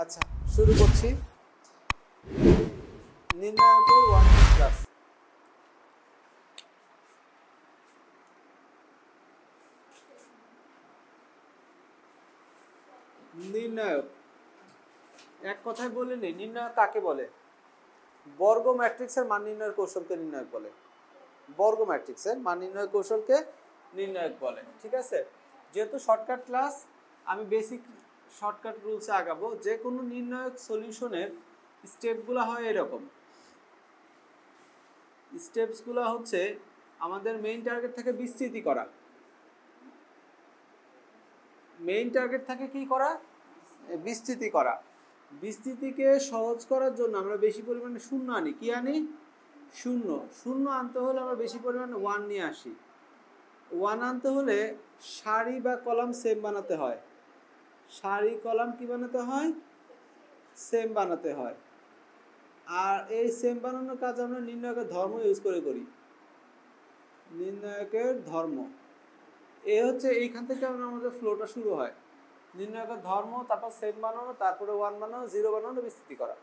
আচ্ছা শুরু করছি নির্ণায়কের 1 ক্লাস। নির্ণায়ক এক কথায় বলে নেই, নির্ণায়ক কাকে বলে? বর্গ ম্যাট্রিক্সের মান নির্ণয়ের কৌশলকে নির্ণায়ক বলে। বর্গ ম্যাট্রিক্সের মান নির্ণয়ের কৌশলকে নির্ণায়ক বলে। ঠিক আছে, যেহেতু শর্টকাট ক্লাস আমি বেসিক শর্টকাট রুলসে আগাবো। যে কোনো নির্ণায়ক সলিউশনের স্টেপগুলো হয় এরকম। স্টেপসগুলো হচ্ছে আমাদের মেইন টার্গেট থেকে বিস্তৃতি করা। মেইন টার্গেট থাকে কি করা? বিস্তৃতি করা। বিস্তৃতিকে সহজ করার জন্য আমরা বেশি পরিমাণে শূন্য আনি। কি আনি? শূন্য। শূন্য আনতে হলে আমরা বেশি পরিমাণে 1 নিয়ে আসি। 1 আনতে হলে সারি বা কলাম সেম বানাতে হয়। সারি কলাম কি বানাতে হয়? সেম বানাতে হয়। আর এই সেম বানানোর কাজ আমরা নির্ণায়কের ধর্ম ইউজ করে করি। নির্ণায়কের ধর্ম এ হচ্ছে এইখান থেকে আমাদের ফ্লোটা শুরু হয়। নির্ণায়কের ধর্ম, তারপর সেম বানানো, তারপরে 1 বানানো, 0 বানানো, বিস্তৃতি করা।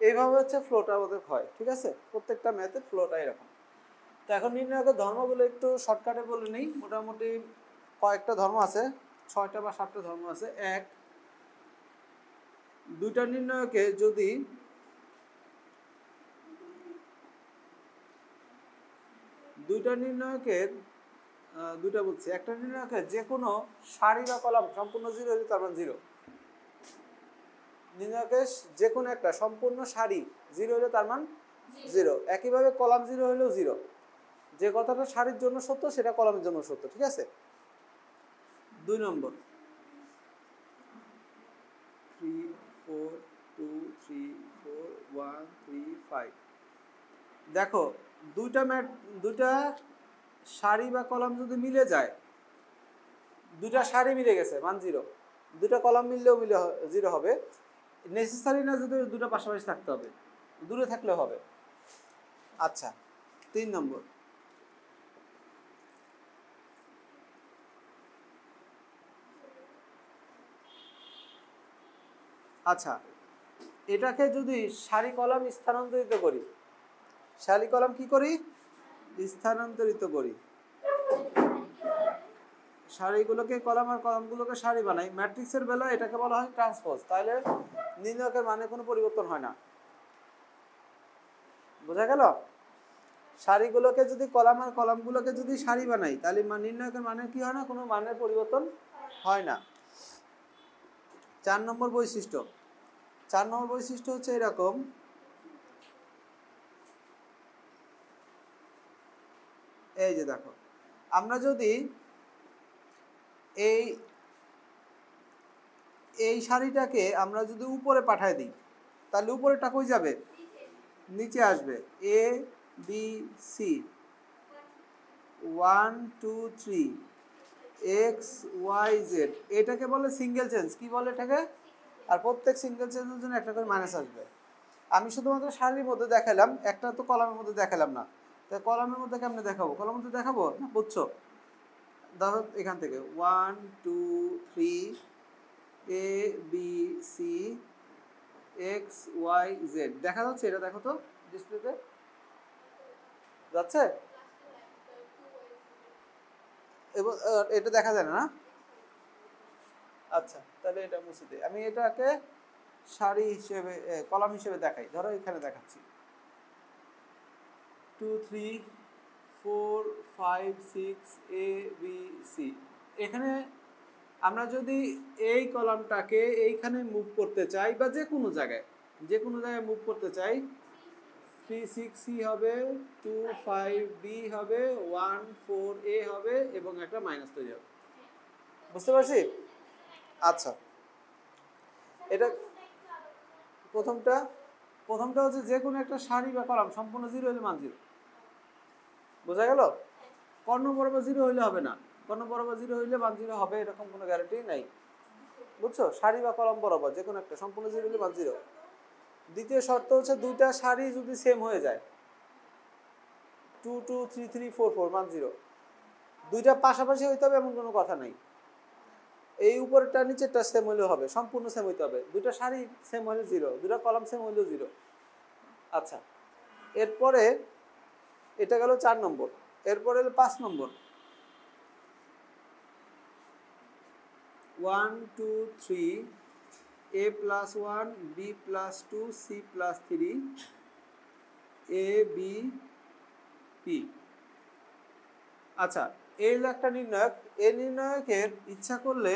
এইভাবে হচ্ছে ফ্লোটা আমাদের হয়। ঠিক আছে, প্রত্যেকটা ম্যাথের ফ্লোটা এরকম। তো এখন নির্ণায়কের ধর্মগুলো একটু শর্টকাটে বলে নেই। মোটামুটি কয়েকটা ধর্ম আছে, 6টা বা 7টা ধর্ম আছে। এক, দুইটা নির্ণায়কে যদি দুইটা নির্ণায়কের দুইটা বলছি, একটা নির্ণায়কের যে কোনো সারি বা কলাম সম্পূর্ণ 0 হলে তার মান 0। নির্ণায়কের যে কোনো একটা সম্পূর্ণ সারি 0 হলে তার মান 0। একইভাবে কলাম 0 হলেও 0। যে কথাটা সারির জন্য সত্য সেটা কলামের জন্য সত্য। ঠিক আছে। 2 নম্বর 3 4 2 3 4 1 3 5। দেখো দুইটা সারি বা কলাম যদি মিলে যায়, দুইটা সারি মিলে গেছে, মান 0। দুইটা কলাম মিললেও 0 হবে। নেসেসারি না যদি দুটো পাশাপাশি থাকতে হবে, দূরে থাকলেও হবে। আচ্ছা 3 নম্বর, আচ্ছা এটাকে যদি সারি কলাম স্থানান্তরিত করি, সারি কলাম কি করি? স্থানান্তরিত করি। সারিগুলোকে কলাম আর কলামগুলোকে সারি বানাই। ম্যাট্রিক্সের বেলা এটাকে বলা হয় ট্রান্সপোজ। তাহলে নির্ণায়কের মানে কোনো পরিবর্তন হয় না। বোঝা গেল? সারিগুলোকে যদি কলাম আর কলামগুলোকে যদি সারি বানাই তাহলে নির্ণায়কের মানে কি হয় না? কোনো মানের পরিবর্তন হয় না। 4 নম্বর বৈশিষ্ট্য। 4 নম্বর বৈশিষ্ট্য হচ্ছে এরকম। এই যে দেখো, আমরা যদি এই সারিটাকে আমরা যদি উপরে পাঠায় দিই তাহলে উপরেটা কই যাবে? নিচে আসবে। A B C 1 2 3 X Y Z, এটাকে বলে সিঙ্গেল চেঞ্জ। কি বলে এটাকে? আর প্রত্যেক সিঙ্গেল চেঞ্জের জন্য একটা করে মাইনাস আসবে। আমি শুধুমাত্র সারির মধ্যে দেখালাম, একটা তো কলামের মধ্যে দেখালাম না। তাই কলামের মধ্যে কেমনে দেখাবো? কলামের মধ্যে দেখাবো না, বুঝছো? ধরো এখান থেকে 1 2 3 A B C X Y Z দেখা যাচ্ছে? এটা দেখো তো ডিসপ্লেতে যাচ্ছে? এবং এটা দেখা যায় না? আচ্ছা তাহলে এটা মুছে দিই। আমি এটাকে সারি হিসেবে কলাম হিসেবে দেখাই। ধরো এখানে দেখাচ্ছি 2 3 4 5 6 এ বি সি। এখানে আমরা যদি এই কলামটাকে এইখানে মুভ করতে চাই বা যে কোনো জায়গায় মুভ করতে চাই, 3 6 সি হবে, 2 5 বি হবে, 1 4 এ হবে এবং একটা মাইনাস তৈরি হবে। বুঝতে পারছি? আচ্ছা এটা প্রথমটা হচ্ছে যে কোনো একটা সারি বা কলাম সম্পূর্ণ 0 হলে মান 0। বোঝা গেল? কর্ণ বরাবর 0 হইলে হবে না। কর্ণ বরাবর 0 হইলে মান 0 হবে এরকম কোনো গ্যারান্টি নাই। বুঝছো? সারি বা কলাম বরাবর যে কোনো একটা সম্পূর্ণ 0 হলে মান 0। দ্বিতীয় শর্ত হচ্ছে দুইটা সারি যদি সেম হয়ে যায়, 2 2 3 3 4 4 মান 0। দুইটা পাশাপাশি হইতে হবে এমন কোনো কথা নাই। এই উপরেরটা নিচেরটা সেম হলে হবে, সম্পূর্ণ সেম হইতে হবে। দুটো সারি সেম হলে 0, দুটো কলাম সেম হলেও 0। আচ্ছা, এরপরে এটা গেল 4 নম্বর। এরপরে হলো 5 নম্বর। 1 2 3 a plus 1 b plus 2 c plus 3 a b p। আচ্ছা, এই হলো একটা নির্ণায়ক। এই নির্ণায়কের ইচ্ছা করলে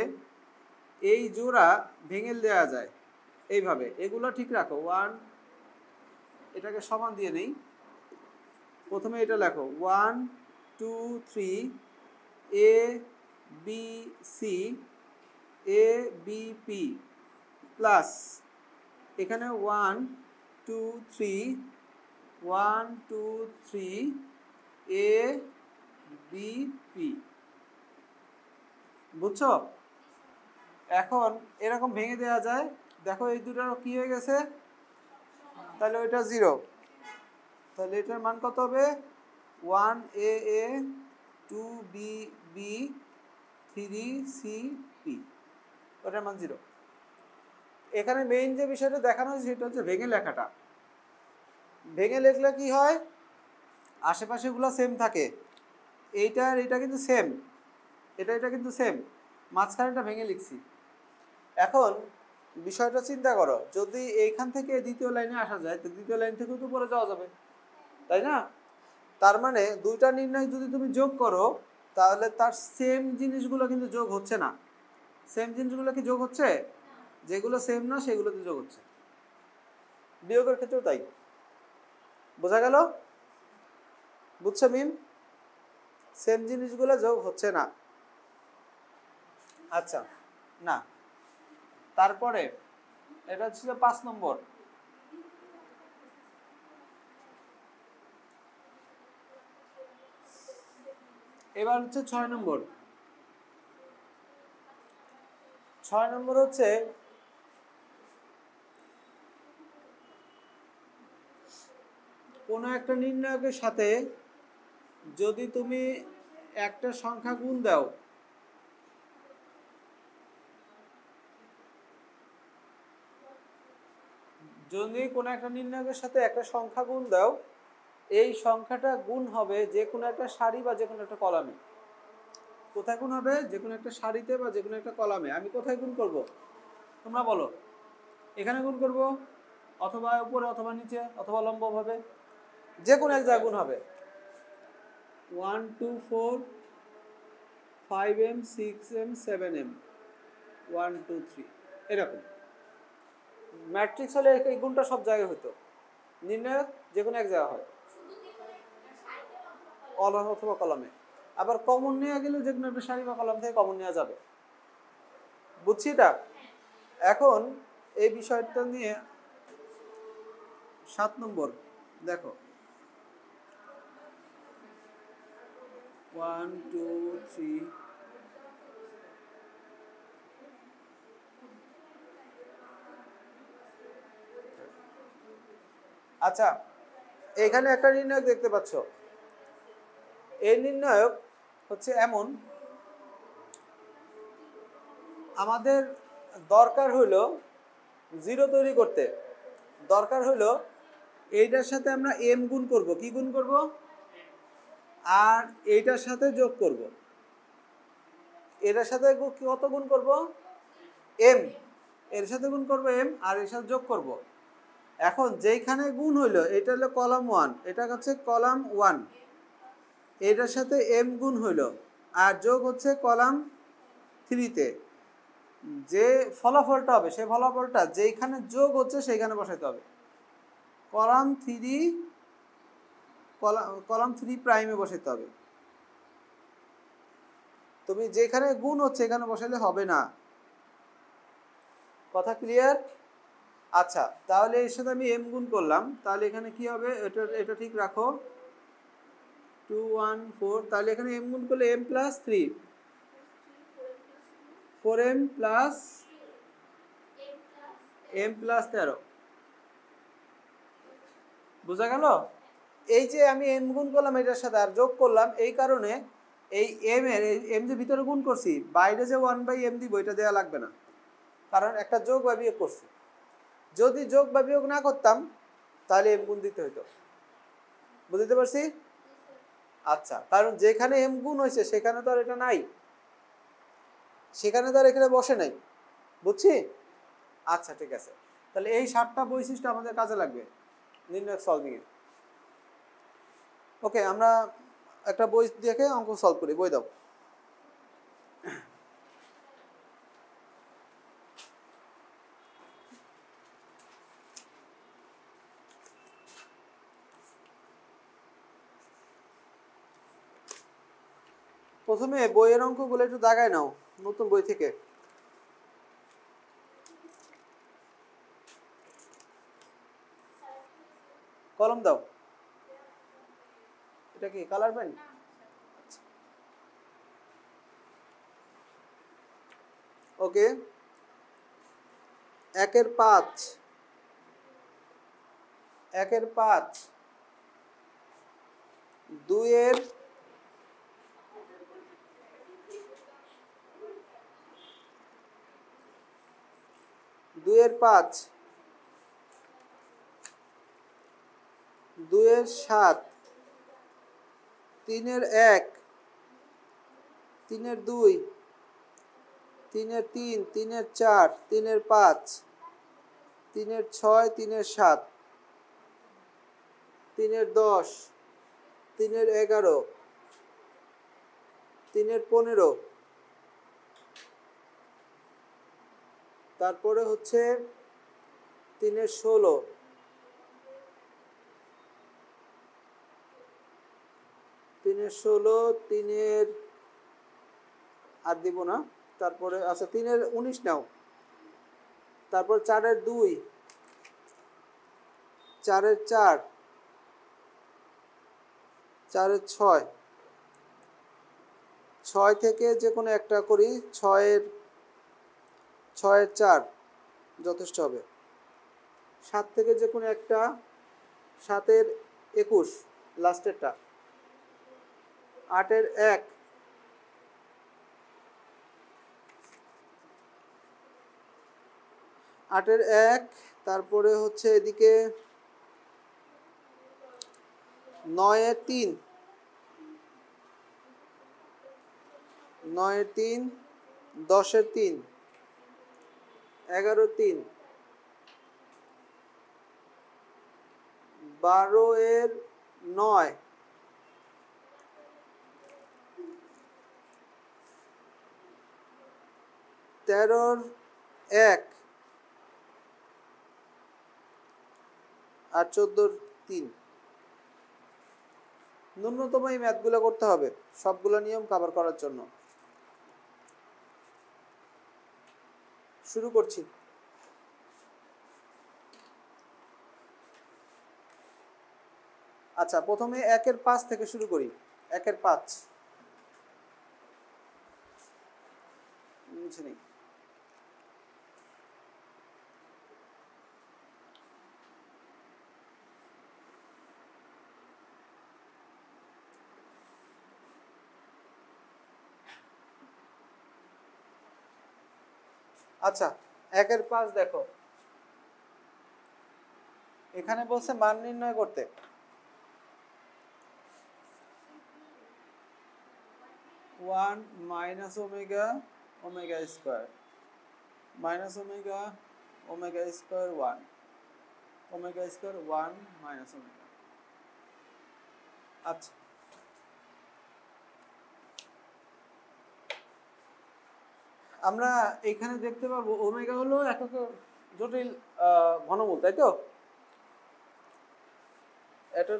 এই জোড়া ভেঙে দেওয়া যায় এইভাবে। এগুলো ঠিক রাখো। 1, এটাকে সমান দিয়ে নেই। প্রথমে এটা লেখো 1 2 3 a b c a b p plus এখানে 1 2 3 1 2 3 a b p। বুঝছো? এখন এরকম ভেঙে দেওয়া যায়। দেখো এই দুটো কি হয়ে গেছে, তাহলে ওইটা 0। তাহলে এটার মান কত হবে? 1 a a 2 b b 3 c p, ওটার মান 0। এখানে মেইন যে বিষয়টা দেখানো হয়েছে সেটা হচ্ছে ভেঙে লেখাটা। ভেঙে লিখলে কি হয়, আশেপাশেগুলো সেম থাকে। এইটা আর এটা কিন্তু সেম, এটা কিন্তু সেম, মাঝখানেটা ভেঙে লিখছি। এখন বিষয়টা চিন্তা করো, যদি এইখান থেকে দ্বিতীয় লাইনে আসা যায়, তো দ্বিতীয় লাইন থেকেও তো উপরে যাওয়া যাবে, তাই না? তার মানে দুইটা নির্ণয় যদি তুমি যোগ করো, তাহলে তার সেম জিনিসগুলো কিন্তু যোগ হচ্ছে না। সেম জিনিসগুলো কি যোগ হচ্ছে? যেগুলো সেম না সেগুলোতে যোগ হচ্ছে। বিয়োগের ক্ষেত্রেও তাই। বোঝা গেল? বুঝছো মিম? সেম জিনিসগুলো যোগ হচ্ছে না। আচ্ছা, না, তারপরে এটা ছিল 5 নম্বর। এবার হচ্ছে 6 নম্বর। 6 নম্বর হচ্ছে কোনো একটা নির্ণায়কের সাথে যদি তুমি একটা সংখ্যা গুণ দাও, যদি কোনো একটা নির্ণায়কের সাথে একটা সংখ্যা গুণ দাও, এই সংখ্যাটা গুণ হবে যে কোনো একটা সারি বা যে কোনো একটা কলামে। কোথায় গুণ হবে? যে কোনো একটা সারিতে বা যে কোনো একটা কলামে। আমি কোথায় গুণ করব তোমরা বলো? এখানে গুণ করব, অথবা উপরে, অথবা নিচে, অথবা লম্বভাবে, যে কোনো এক জায়গায় গুণ হবে। 1 2 4 5m 6m 7m 1 2 3 এরকম। ম্যাট্রিক্স হলে এই গুণটা সব জায়গায় হতো, নির্ণায়ক যে কোনো এক জায়গায় হয়, কলাম অথবা কলামে। আবার কমন নেওয়া গেলে যে কোনো একটা সারি বা কলাম থেকে কমন নেওয়া যাবে। বুঝছি এটা? এখন এই বিষয়টা নিয়ে 7 নম্বর দেখো, 1 2 3 আচ্ছা, এখানে একটা নির্ণায়ক দেখতে পাচ্ছ। এই নির্ণায়ক হচ্ছে এমন, আমাদের দরকার হইল 0 তৈরি করতে। দরকার হইল এইটার সাথে আমরা m গুণ করব। কি গুণ করব? আর এইটার সাথে যোগ করব। এটার সাথে কত গুণ করব? m। এর সাথে গুণ করব m, আর এর সাথে যোগ করব। এখন যেইখানে গুণ হইল, এটা হলো কলাম 1, এটা হচ্ছে কলাম 1, এটার সাথে m গুণ হইল, আর যোগ হচ্ছে কলাম 3-তে। যে ফলাফলটা হবে সেই ফলাফলটা যেইখানে যোগ হচ্ছে সেইখানে বসাইতে হবে। কলাম 3 প্রাইমে বসাইতে হবে। তুমি যেখানে গুণ হচ্ছে এখানে বসাইলে হবে না। কথা ক্লিয়ার? আচ্ছা, তাহলে এর সাথে আমি m গুণ করলাম, তাহলে এখানে কি হবে? এটা ঠিক রাখো, 2 1 4। তাহলে এখানে m গুণ করলে m plus 3, 4m plus m plus 13। বোঝা গেল? এই যে আমি m গুণ করলাম এটার সাথে আর যোগ করলাম, এই কারণে এই এম এর এম যে ভিতরে গুণ করছি, বাইরে যে 1/m দিব এটা দেওয়া লাগবে না, কারণ একটা যোগ বা বিয়োগ করছি। যদি যোগ বা বিয়োগ না করতাম তাহলে এম গুণ দিতে হতো। বুঝতে পারছি? আচ্ছা, কারণ যেখানে এম গুণ হয়েছে সেখানে তো আর এটা নাই, সেখানে তো আর এখানে বসে নাই। বুঝছি? আচ্ছা ঠিক আছে, তাহলে এই 7টা বৈশিষ্ট্য আমাদের কাজে লাগবে নির্ণায়ক সলভিং এ। ওকে, আমরা একটা বই দেখে অঙ্ক সলভ করি। বই দাও। প্রথমে বইয়ের অঙ্কগুলো একটু দাগায় নাও নতুন বই থেকে। কলম দাও। এটা কি কালার পেন? ওকে, 1-এর 5, 1-এর 5, 2-এর 5, 2-এর 7, 3-এর 1, 3-এর 2, 3-এর 3, 3-এর 4, 3-এর 5, 3-এর 6, 3-এর 7, 3-এর 10, 3-এর 11, 3-এর 15, তারপরে হচ্ছে 3-এর 16, 3-এর 16, 3-এর আর দিব না, তারপরে আচ্ছা 3-এর 19 নাও, তারপর 4-এর 2, 4-এর 4, 4-এর 6, 6 থেকে যে কোনো একটা করি, 6-এর 4 যথেষ্ট হবে। 7 থেকে যে কোনো একটা, 7-এর 21 লাস্টেরটা, 8-এর 1, 8-এর 1, তারপরে হচ্ছে এদিকে 9-এর 3, 9-এর 3, 10-এর 3, 11-এর 3, 12-এর 9, 13-এর 1 আর 14-এর 3। ন্যূনতম এই ম্যাথগুলো করতে হবে সবগুলো নিয়ম কভার করার জন্য। শুরু করছি। আচ্ছা, প্রথমে 1-এর 5 থেকে শুরু করি। 1-এর 5 মুছে নেই। আচ্ছা, 1-এর 5 দেখো, এখানে বলছে মান নির্ণয় করতে। One minus omega omega square minus omega omega square 1 omega square 1 minus omega. আচ্ছা, আমরা এখানে দেখতে পারবো ওমেগা হলো একক জটিল ঘনমূল, তাই তো? এটা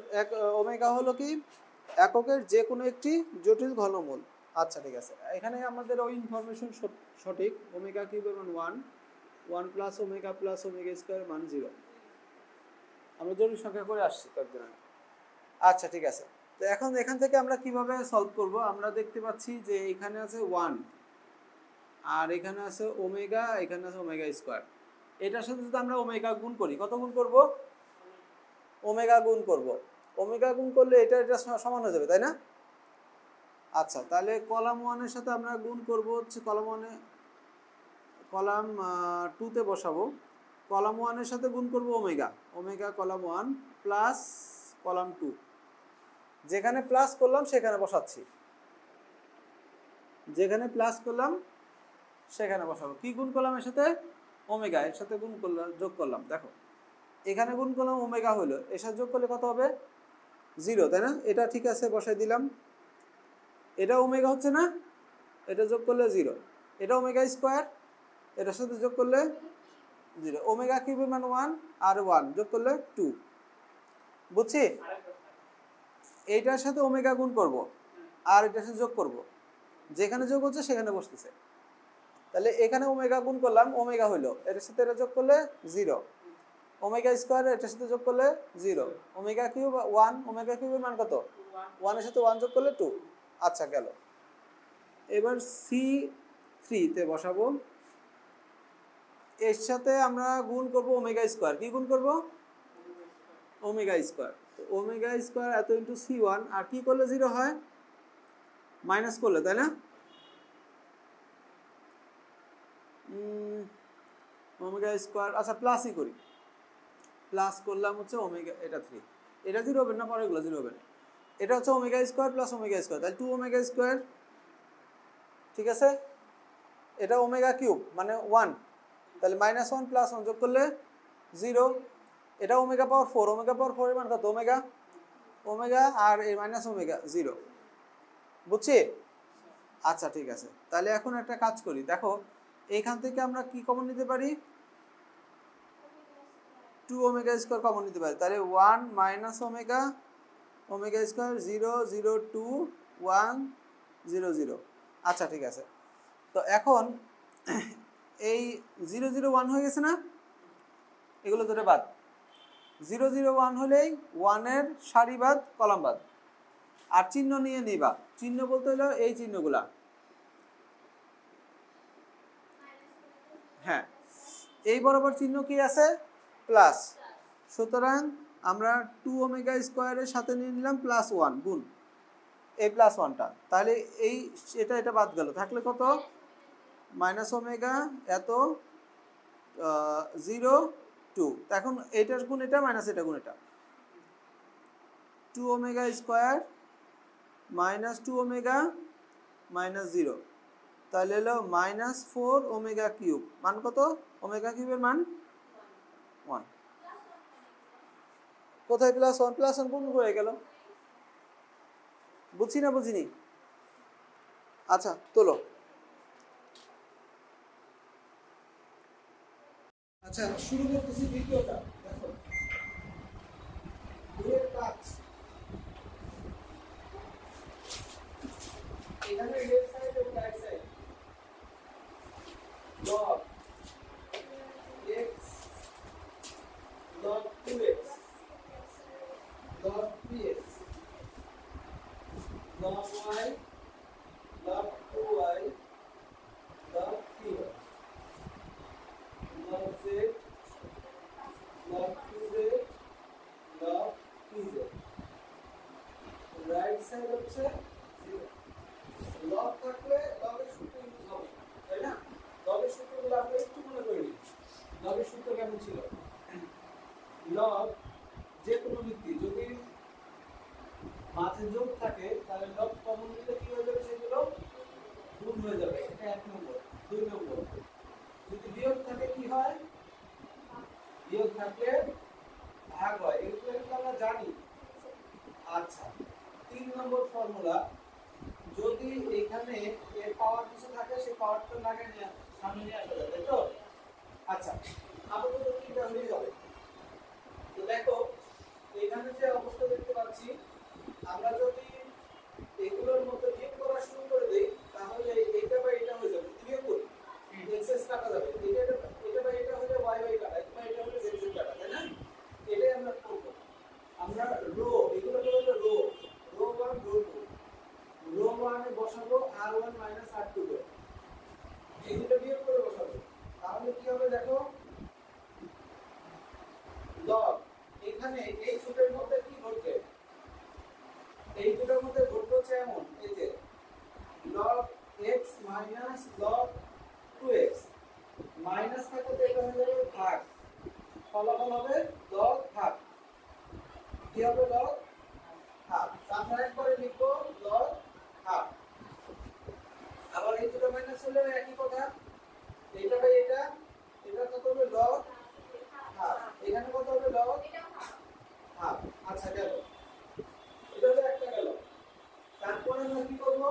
ওমেগা হলো কি এককের যে কোনো একটি জটিল ঘনমূল। আচ্ছা ঠিক আছে, এখানে আমাদের ওই ইনফরমেশন সঠিক। ওমেগা কিউব মান 1, 1 প্লাস ওমেগা স্কোয়ার মান 0। আমরা জটিল সংখ্যা করে আসছি কয়েকদিন আগে। আচ্ছা ঠিক আছে, তো এখন এখান থেকে আমরা কিভাবে সলভ করব? আমরা দেখতে পাচ্ছি যে এখানে আছে 1 আর এখানে আছে ওমেগা, এখানে আছে ওমেগা স্কোয়ার। এটার সাথে যদি আমরা ওমেগা গুণ করি, কত গুণ করব? ওমেগা গুণ করব। ওমেগা গুণ করলে এটা এটা সমান হয়ে যাবে, তাই না? আচ্ছা, তাহলে কলাম 1 এর সাথে আমরা গুণ করব হচ্ছে কলাম 1 এ, কলাম 2 তে বসাবো। কলাম 1 এর সাথে গুণ করব omega, omega column 1 plus column 2। যেখানে প্লাস করলাম সেখানে বসাচ্ছি, যেখানে প্লাস করলাম সেখানে বসাবো। কি গুণ করলাম এর সাথে? ওমেগা, এর সাথে গুণ করলাম, যোগ করলাম। দেখো এখানে গুণ করলাম ওমেগা হলো, এর সাথে যোগ করলে কত হবে? 0, তাই না? এটা ঠিক আছে, বসাই দিলাম। এটা ওমেগা হচ্ছে না, এটা যোগ করলে 0। এটা ওমেগা স্কোয়ার, এটার সাথে যোগ করলে 0। ওমেগা কিউবের মান 1 আর 1 যোগ করলে 2। বুঝছি? এইটার সাথে ওমেগা গুণ করব আর এটার সাথে যোগ করব, যেখানে যোগ হচ্ছে সেখানে বসতেছে। তাহলে এখানে ওমেগা গুণ করলাম, ওমেগা হইলো, এটার সাথে এটা যোগ করলে 0। ওমেগা স্কোয়ার এটার সাথে যোগ করলে 0। ওমেগা কিউব 1, ওমেগা কিউবের মান কত? 1 এর সাথে 1 যোগ করলে 2। আচ্ছা গেল। এবার C3 তে বসাবো। এর সাথে আমরা গুণ করব ওমেগা স্কোয়ার। কি গুণ করব? Omega square. তো ওমেগা স্কোয়ার এত ইন্টু C1, আর কি করলে 0 হয়? মাইনাস করলে, তাই না? ওমেগা স্কোয়ার, আচ্ছা প্লাসই করি। প্লাস করলাম হচ্ছে ওমেগা, এটা 3, এটা 0 হবে না, পরেগুলো 0 হবে না। এটা হচ্ছে omega square plus omega square, তাহলে 2 ওমেগা স্কোয়ার, ঠিক আছে? এটা ওমেগা কিউব মানে 1, তাহলে -1 প্লাস 1 যোগ করলে 0। এটা ওমেগা পাওয়ার 4, ওমেগা পাওয়ার 4 এর মান কত? ওমেগা, ওমেগা আর এই মাইনাস ওমেগা 0। বুঝছি? আচ্ছা ঠিক আছে, তাহলে এখন একটা কাজ করি। দেখো এইখান থেকে আমরা কি কমন নিতে পারি? 2 ওমেগা স্কোয়ার কমন নিতে পারি। তাহলে 1 মাইনাস ওমেগা, ওমেগা স্কোয়ার 0 0 2 1 0 0। আচ্ছা ঠিক আছে, তো এখন এই 0 0 1 হয়ে গেছে না? এগুলো ধরে বাদ। 0 0 1 হলেই 1 এর সারি বাদ, কলাম বাদ। আর চিহ্ন নিয়ে নিবা, চিহ্ন বলতে হলো এই চিহ্নগুলা। হ্যাঁ, এই বরাবর চিহ্ন কি আছে? প্লাস। সুতরাং আমরা 2 ওমেগা স্কোয়ারের সাথে নিয়ে নিলাম প্লাস 1 গুণ এই প্লাস 1টা, তাহলে এই এটা এটা বাদ গেল, থাকলে কত? মাইনাস ওমেগা এত 0 2। এখন এইটার গুণ এটা, মাইনাস এটা গুণ এটা, 2 omega square minus 2 omega minus 0, তাহলে হলো -4 ওমেগা কিউব। মান কত? ওমেগা কিউবের মান 1। কোথায় প্লাস 1? প্লাস 1 গুণ হয়ে গেল। বুঝছি না বুঝিনি? আচ্ছা তোলো। আচ্ছা শুরু করতেছি দ্বিতীয়টা। দেখো দুয়ের কাজ, এখানে লেফট সাইড এবং right side log x log 2x log 3x log y log 2y log 3y log z log 2z log 3z। Right side হচ্ছে 0। লগ থাকলে লগের সূত্র ইউজ হবে, তাই না? লগের সূত্রগুলো আমরা একটু মনে করে নিই। লগের সূত্র কেমন ছিল? লগ যে কোনো ভিত্তি যদি মাঝে যোগ থাকে তাহলে লগ কমন নিলে কি হয়ে যাবে? সেগুলো গুণ হয়ে যাবে। এটা 1 নম্বর। 2 নম্বর, যদি বিয়োগ থাকে কি হয়? বিয়োগ থাকলে ভাগ হয়, এগুলো কিন্তু আমরা জানি। আচ্ছা 3 নম্বর ফর্মুলা, যদি এখানে এর পাওয়ার কিছু থাকে সেই পাওয়ারটা লাগে নিয়ে সামনে নিয়ে আসা যাবে, তাই তো? আচ্ছা আপাতত এটা হয়ে যাবে। তো দেখো এখানে যে অবস্থা দেখতে পাচ্ছি, আমরা যদি এগুলোর মধ্যে বিয়োগ করা শুরু করে দেই তাহলে এটা বা এটা হয়ে যাবে। বিয়োগ করি এক্সেস কাটা যাবে, এটা বা এটা হলে y বাই কাটা, বা এটা হলে z কাটা, তাই না? এটাই আমরা করব। আমরা রো, এগুলোকে বলে রো, রো 1 রো 2। রো 1 এ বসাবো r1 r2 করে, এই দুটো বিয়োগ করে বসাবো। তাহলে কি হবে দেখো, লগ এখানে এই দুটোর মধ্যে কি ঘটবে? এই দুটোর মধ্যে ঘটবে হচ্ছে এমন, এই যে মাইনাস লগ 2x মাইনাস থাকলে তো এটা হয়ে যাবে ভাগ, ফলাফল হবে লগ হাফ। কি হবে? Log half. আমরা একবারে লিখবো লগ হাফ। আবার এই দুটো মাইনাস হলে একই কথা, এইটা বাই এটা, এটা কত হবে? Log half. এখানে কত হবে? Log half. আচ্ছা গেল, এটা হলো একটা গেল। তারপরে আমরা কি করব?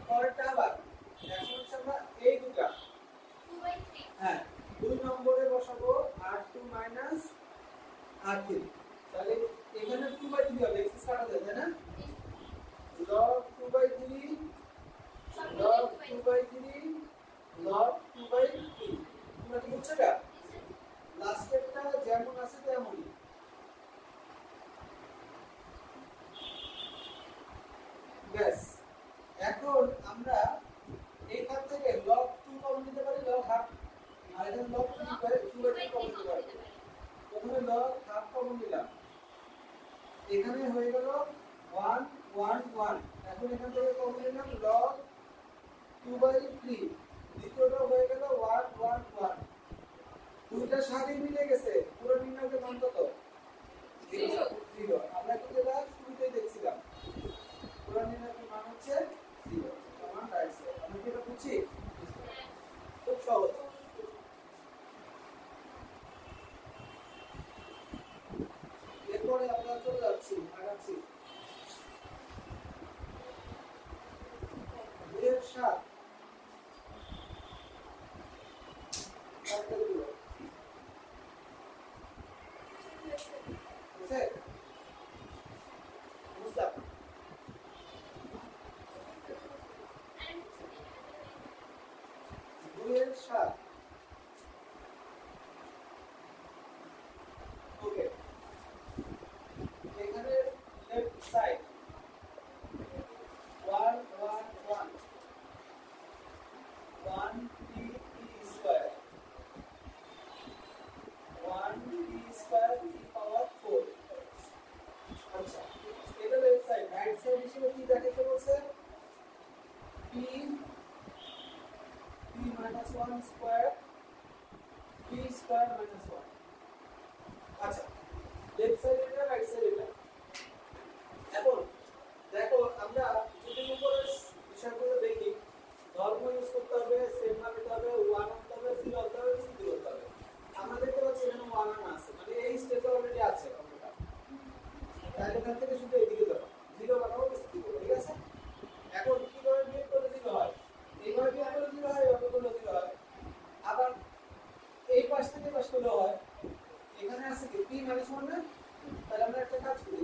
পরেরটা আবার এখন হচ্ছে আমরা এই দুটো 2/3, হ্যাঁ 2 নম্বরে বসাবো r2 মাইনাস r3। তাহলে এখানে 2/3 হবে, x কাটা যায় তাই না? log 2/3 log 2/3 log 2/3। তোমরা কি বুঝছো এটা? লাস্টেরটা যেমন আছে তেমনই। ব্যাস, এখন আমরা এইখান থেকে log 2 কমন নিতে পারি, log হাফ, আর এখানে log 2/3 কমন নিতে পারি। প্রথমে log হাফ কমন নিলাম, এখানে হয়ে গেল 1 1 1। এখন এখান থেকে কমন নিলাম log 2/3, দ্বিতীয়টা হয়ে গেল 1 1 1। দুইটা সাথে মিলে গেছে, পুরো নির্ণয়ের মান কত? 0। আমরা কিন্তু এটা শুরুতেই দেখছিলাম, পুরো নির্ণয়ের মান হচ্ছে 0 সমান রাইট সাইড। আমরা কি এটা বুঝছি? খুব সহজ। এরপরে আমরা চলে যাচ্ছি, আগাচ্ছি 2/7। ওকে, এখানে left side 1 1 1 1 t square 1 t square t পাওয়ার 4। আচ্ছা, এটা লেফট সাইড। রাইট সাইড হিসেবে কি দেখাতে বলছে? p -1 square p square -1। আচ্ছা, লেফট সাইড এটা, রাইট সাইড এটা। এখন দেখো, আমরা যদি উপরের বিষয়গুলো দেখি, ধর্ম ইউজ করতে হবে, সেম ভাবে দিতে হবে, 1 আনতে হবে, 0 আনতে হবে, 0 করতে হবে। আমরা দেখতে পাচ্ছি এখানে 1 আনা আছে, মানে এই স্টেপে অলরেডি আছে অঙ্কটা। তাহলে এখান থেকে শুধু এইদিকে যাবো, 0 বানাবো, 0 করব, ঠিক আছে? এখন কিভাবে বিয়োগ করলে 0 হয়? এইভাবে বিয়োগ করলে 0 হয়, এইভাবে করলে 0 হয়। আবার এই পাশ থেকে পাশ করলেও হয়। এখানে আছে কি p -1 না? তাহলে আমরা একটা কাজ করি,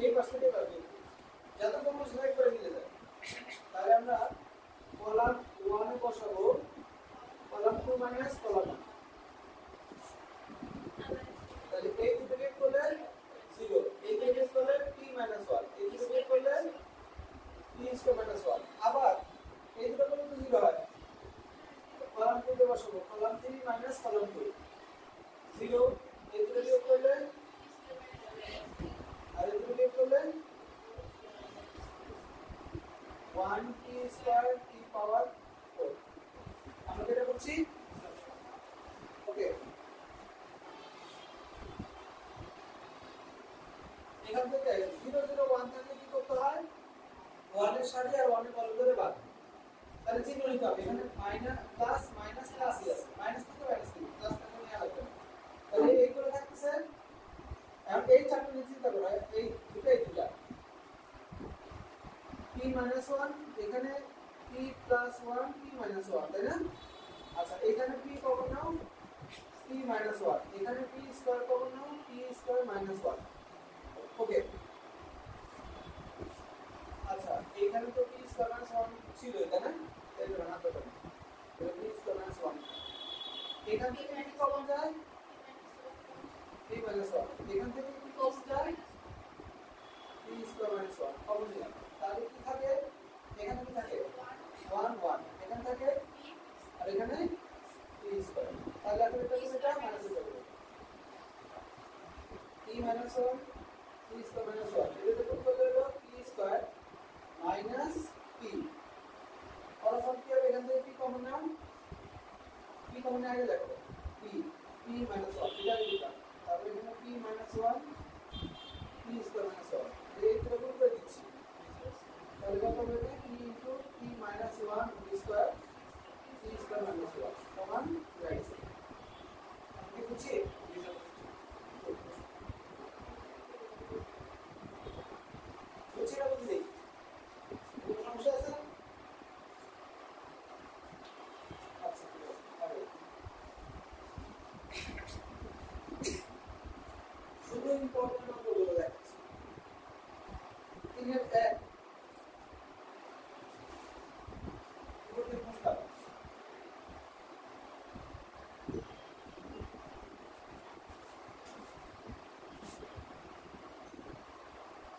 এই পাশ থেকে পাশ করি, যাতে তোমরা সেলেক্ট করে নিতে যায়। তাহলে আমরা কলাম 1 এ বসাবো কলাম 2 মাইনাস কলাম 1। তাহলে এই দুটো বিয়োগ করলে 0, এই দুটো বিয়োগ করলে p -1, এই দুটো বিয়োগ করলে p স্কয়ার -1। আবার এই দুটো করলে তো 0 হয়। কলাম 2 তে বসাবো কলাম 3 মাইনাস কলাম 2, 0। এই দুটো বিয়োগ করলে আর এই দুটো বিয়োগ করলে 1 t স্কয়ার t পাওয়ার 4। আমরা এটা করছি, ওকে। এখান থেকে 0 0 1 থাকলে কি করতে হয়? 1 এর সাথে আর 1 এর কলম ধরে বাদ। তাহলে চিহ্ন নিতে হবে, এখানে মাইনাস প্লাস মাইনাস প্লাসই আছে, মাইনাস থেকে মাইনাস দিই, প্লাস থেকে নিয়ে লাগবে। তাহলে এইগুলো থাকতেছে। এখন এই চারটি নিয়ে চিন্তা করো, এই দুটাই দুটা p -1, এখানে p +1 p -1, তাই না? আচ্ছা, এখানে p কমন নাও, p -1, এখানে p স্কয়ার কমন নাও, p স্কয়ার -1। ওকে, আচ্ছা, এখানে তো p স্কয়ার -1 ছিল, তাই না? এই যে হাতে ধরে p স্কয়ার -1, এখান থেকে কি কমন যায়? p -1, এখান থেকে কি কমন যায়? p স্কয়ার -1 কমন নিলাম। তাহলে কি থাকে? এখানে কি থাকে? 1 1, এখানে থাকে আর এখানে p স্কয়ার। তাহলে এখন এটা কি? এটা মাইনাস হয়ে যাবে, p -1 p স্কয়ার -1। এটা তো করতে হলো p স্কয়ার মাইনাস p, ফলাফল কমনে আগে দেখো p p minus 1 এটা লিখলাম তারপরে এখানে p minus 1 p square minus 1 এই দুটো গুণ করে দিচ্ছি তাহলে কত হবে p into p minus 1 p square minus 1 সমান রাইট সাইড কি বুঝছি বুঝছি না বুঝলি কোনো সমস্যা আছে আচ্ছা ঠিক আছে শুধু ইম্পর্টেন্ট অঙ্কগুলো দেখাচ্ছি 3 এর 1 করতে বুঝতে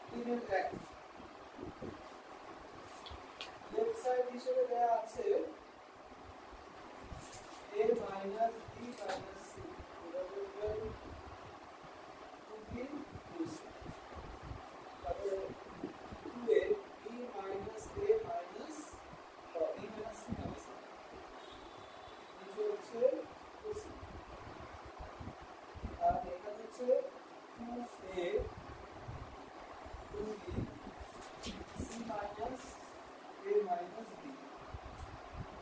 3 এর 1 লেফট সাইড হিসেবে দেয়া আছে a minus b minus c divided by 2b 2c তারপরে 2a b minus a minus b minus c minus নিচে হচ্ছে 2c আর এখানে হচ্ছে 2a 2b c minus a minus b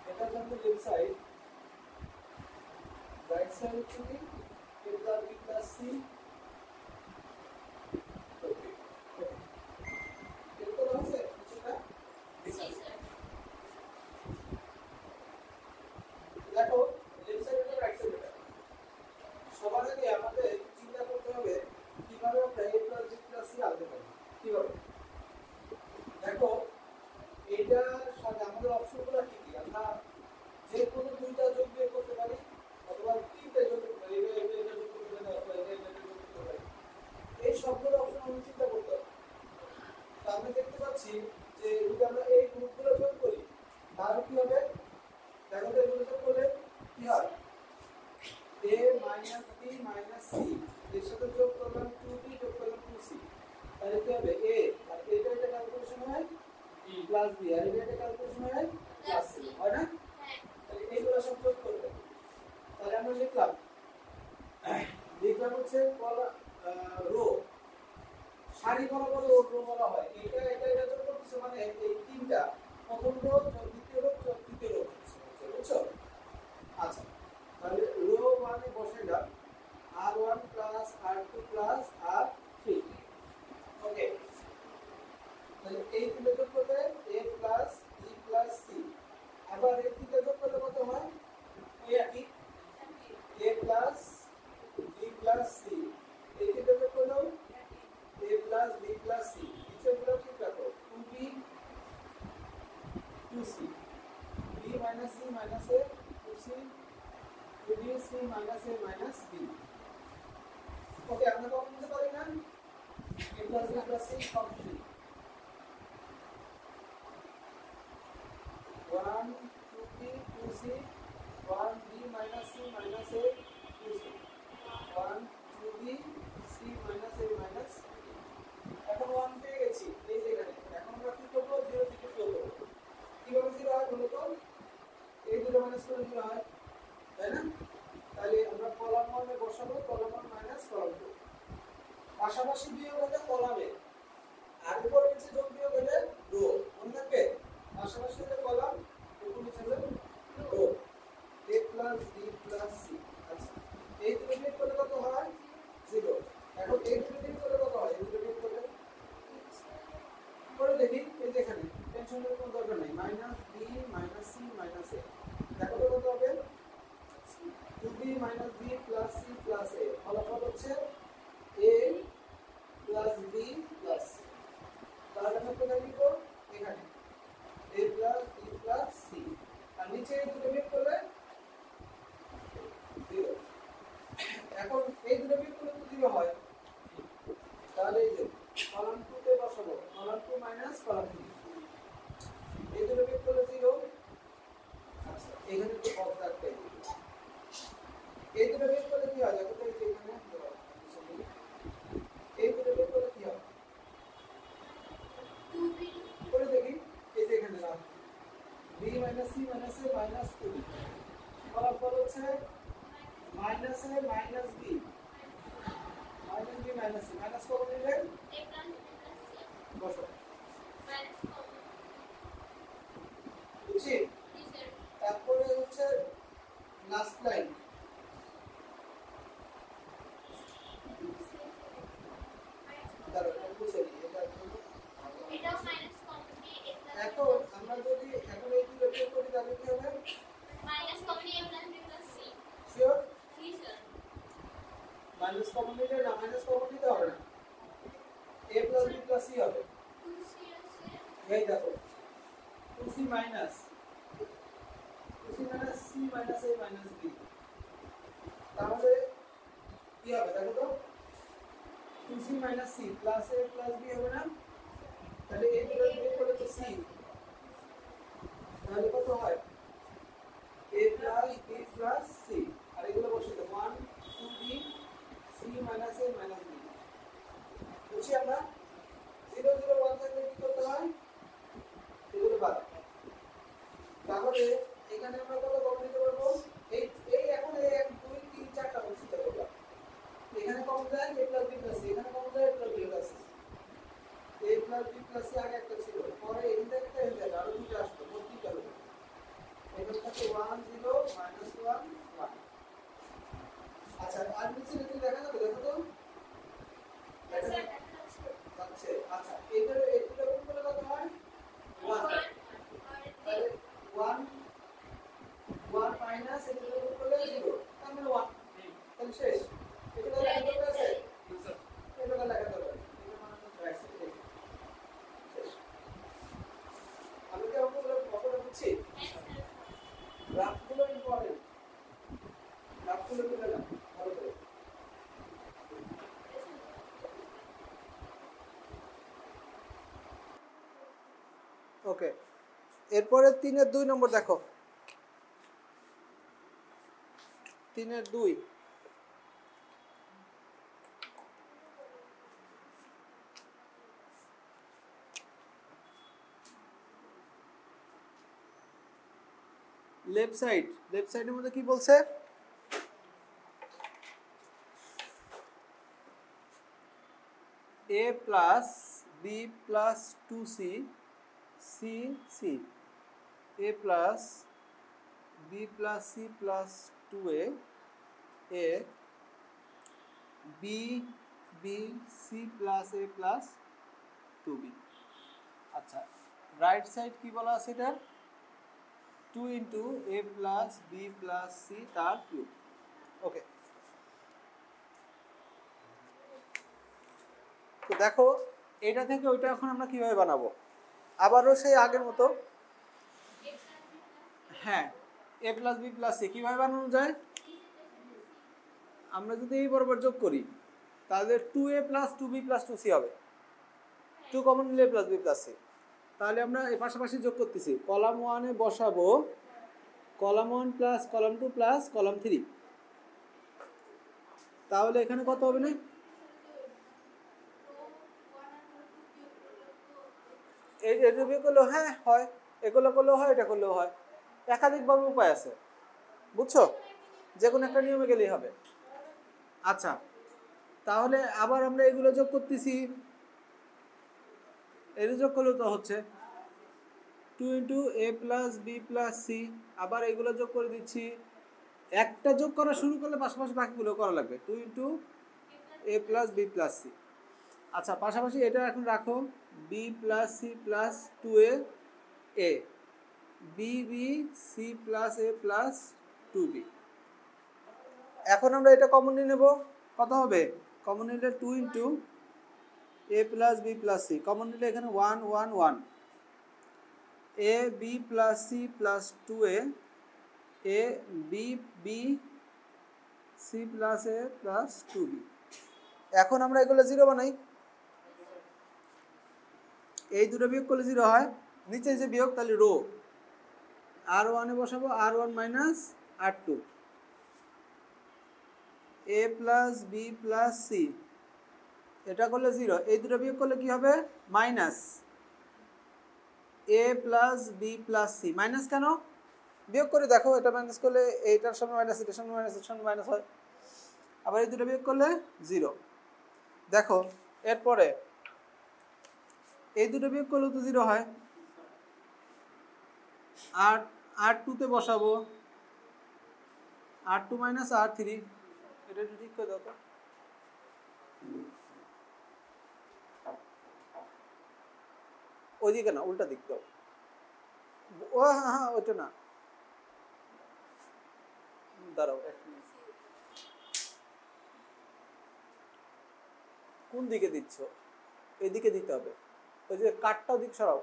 এটা হচ্ছে লেফট সাইড রাইট সাইড হচ্ছে কি a plus b plus c ওকে এরকম আছে কিছুটা দেখো লেফট সাইড আর রাইট সাইড সবার আগে আমাদের চিন্তা করতে হবে কিভাবে আমরা a plus b plus c আনতে পারি কিভাবে দেখো এইটার সাথে আমাদের অপশনগুলো কি কি আমরা যে কোনো দুইটা যোগ বিয়োগ করতে পারি অথবা তিনটা যোগ করতে পারি এটা যোগ করতে পারি অথবা এটা যোগ করতে পারি এই সবগুলো অপশন আমরা চিন্তা করতে হবে তাহলে দেখতে পাচ্ছি যে যদি আমরা এই গ্রুপগুলো যোগ করি তাহলে কি হবে দেখো তো এগুলো যোগ করলে কি হয় a minus b minus c এর সাথে যোগ করলাম 2b যোগ করলাম 2c তাহলে কি হবে a আর এটা ক্যালকুলেশন হয় b plus b আর এটা ক্যালকুলেশন হয় plus c হয় না হ্যাঁ তাহলে এইগুলো সব যোগ করবে তাহলে আমরা লিখলাম হচ্ছে রো সারি বরাবর রো বলা হয় এটা যোগ করতেছে মানে এই তিনটা প্রথম রো দ্বিতীয় রো তৃতীয় রো বুঝছো আচ্ছা তাহলে রো 1 এ বসাইলাম r1 plus r2 plus r3 ওকে তাহলে এই তিনটা যোগ করলে a plus b plus c আবার এই তিনটা যোগ করলে কত হয় এই একই a plus b plus c এই তিনটা যোগ করলে a plus b plus c নিচেগুলো ঠিক রাখো 2b 2c b minus c minus a 2c 2b c minus a minus b ওকে আমরা কমন নিতে পারি না a plus b plus c common 1 2b 2c 1b minus c minus a 2c 1 2b c minus a minus এখন 1 পেয়ে গেছি এই যে এখানে এখন আমরা কি করব 0 থেকে শুরু করব কিভাবে 0 হয় বলো তো এই দুটো মাইনাস করে 0 হয় তাই না তাহলে আমরা কলাম 1 এ বসাবো কলাম 1 মাইনাস কলাম 2 পাশাপাশি বিয়োগ হলে কলামে আর উপরে নিচে যোগ বিয়োগ হলে রো মনে থাকবে পাশাপাশি হলে কলাম উপরে নিচে হলে rho a plus b plus c আচ্ছা এই দুটো বিয়োগ করলে কত হয় 0 এখন এই দুটো বিয়োগ করলে কত হয় এই দুটো বিয়োগ করলে করে দেখি এই যে এখানে টেনশনের কোনো দরকার নাই minus b minus c minus a দেখো তো কত হবে 2b minus b plus c plus a ফলাফল হচ্ছে a plus b plus c তাহলে আমরা কোথায় লিখব এখানে a plus b plus c আর নিচে এই দুটো বিয়োগ করলে 0 এখন এই দুটো বিয়োগ করলে তো 0 হয় তাহলে এই যে কলাম 2 তে বসাবো কলাম 2 মাইনাস কলাম 3 এই দুটো বিয়োগ করলে 0 আচ্ছা এখানে তো পদ রাখতে এই দুটো বিয়োগ করলে কি হয় দেখো তো এই যে এখানে minus B minus C minus common নিলে বসো বুঝছি তারপরে হচ্ছে লাস্ট লাইন এখন আমরা যদি এখন এই দুটো বের করি তাহলে কি হবে মাইনাস কমন নিলে a b plus c sure minus common নিলে না মাইনাস কমন নিতে হবে না a plus b plus c হবে 2c আছে এই দেখো 2c minus c minus a minus b তাহলে কি হবে দেখো তো 2c minus c plus a plus b হবে না তাহলে a plus b করে তো c তাহলে কত হয় a plus b plus c আর এগুলো বসিয়ে দাও 1 2b c minus a minus b বুঝছি আমরা 0 0 1 থাকলে কি করতে হয় এগুলো বাদ তাহলে এখানে আমরা কত কমন নিতে পারবো এই এখন এই 1 2 3 4টা বসিয়ে দেব এখানে কমন যায় a plus b plus c এখানে কমন যায় a plus b plus c a plus b plus c আগে একটা ছিল পরে এখান থেকে একটা এখানে আরো দুটো আসলো ভর্তি করব এখানে থাকে 1 0 -1 1 আচ্ছা আর নিচে যদি দেখা যাবে দেখো তো আচ্ছা আচ্ছা এগুলো গুণ করলে কত হয় 1 তাহলে 1 1 মাইনাস এগুলো গুণ করলে 0 তার মানে 1 তাহলে শেষ এগুলো লেখা দরকার আছে এগুলো লেখা দরকার এটা মানে তো রাইট সাইড লিখে শেষ আমি কি অঙ্কগুলো বুঝছি গ্রাফগুলো ইম্পর্টেন্ট গ্রাফগুলো তুলে নাও ভালো করে ওকে এরপরে 3 এর 2 নম্বর দেখো 3 এর 2 লেফট সাইডের মধ্যে কি বলছে a plus b plus 2c c c a plus b plus c plus 2a a b b c plus a plus 2b আচ্ছা রাইট সাইড কি বলা আছে এটা 2 into a plus b plus c তার কিউব ওকে তো দেখো এটা থেকে ওইটা এখন আমরা কিভাবে বানাবো আবারও সেই আগের মতো হ্যাঁ a plus b plus c কিভাবে বানানো যায় আমরা যদি এই বরাবর যোগ করি তাহলে 2a plus 2b plus 2c হবে 2 কমন নিলে a plus b plus c তাহলে আমরা এই পাশাপাশি যোগ করতেছি কলাম 1 এ বসাবো column 1 plus column 2 plus column 3 তাহলে এখানে কত হবে না এই যে বিয়োগ করলে হ্যাঁ হয় এগুলো করলেও হয় এটা করলেও হয় একাধিকভাবে উপায় আছে বুঝছো যে কোনো একটা নিয়মে গেলেই হবে আচ্ছা তাহলে আবার আমরা এগুলো যোগ করতেছি এর যোগ করলে তো হচ্ছে 2 into a plus b plus c আবার এগুলো যোগ করে দিচ্ছি একটা যোগ করা শুরু করলে পাশাপাশি বাকিগুলো করা লাগবে 2 into a plus b plus c আচ্ছা পাশাপাশি এটা এখন রাখো b plus c plus 2a a b b c plus a plus 2b এখন আমরা এটা কমন নিয়ে নেব কত হবে কমন নিলে 2 into a plus b plus c common নিলে এখানে 1 1 1 a b plus c plus 2a a b b c plus a plus 2b এখন আমরা এগুলো 0 বানাই এই দুটো বিয়োগ করলে 0 হয় নিচে যে বিয়োগ তাহলে রো r1 এ বসাবো r1 minus r2 a plus b plus c এটা করলে 0 এই দুটো বিয়োগ করলে কি হবে minus a plus b plus c minus কেন বিয়োগ করে দেখো এটা মাইনাস করলে এইটার সামনে মাইনাস এটার সামনে মাইনাস এর সামনে মাইনাস হয় আবার এই দুটো বিয়োগ করলে 0। দেখো এরপরে এই দুটো বিয়োগ করলে তো 0 হয়। আর R2-তে বসাবো, R2 মাইনাস R3, এটা একটু ঠিক করে দাও তো। ওইদিকে না, উল্টা দিক দাও। ও হ্যাঁ হ্যাঁ, ওইটা না, দাঁড়াও এক মিনিট। কোন দিকে দিচ্ছ? এদিকে দিতে হবে, ওই যে কাঠটা দিক সরাও।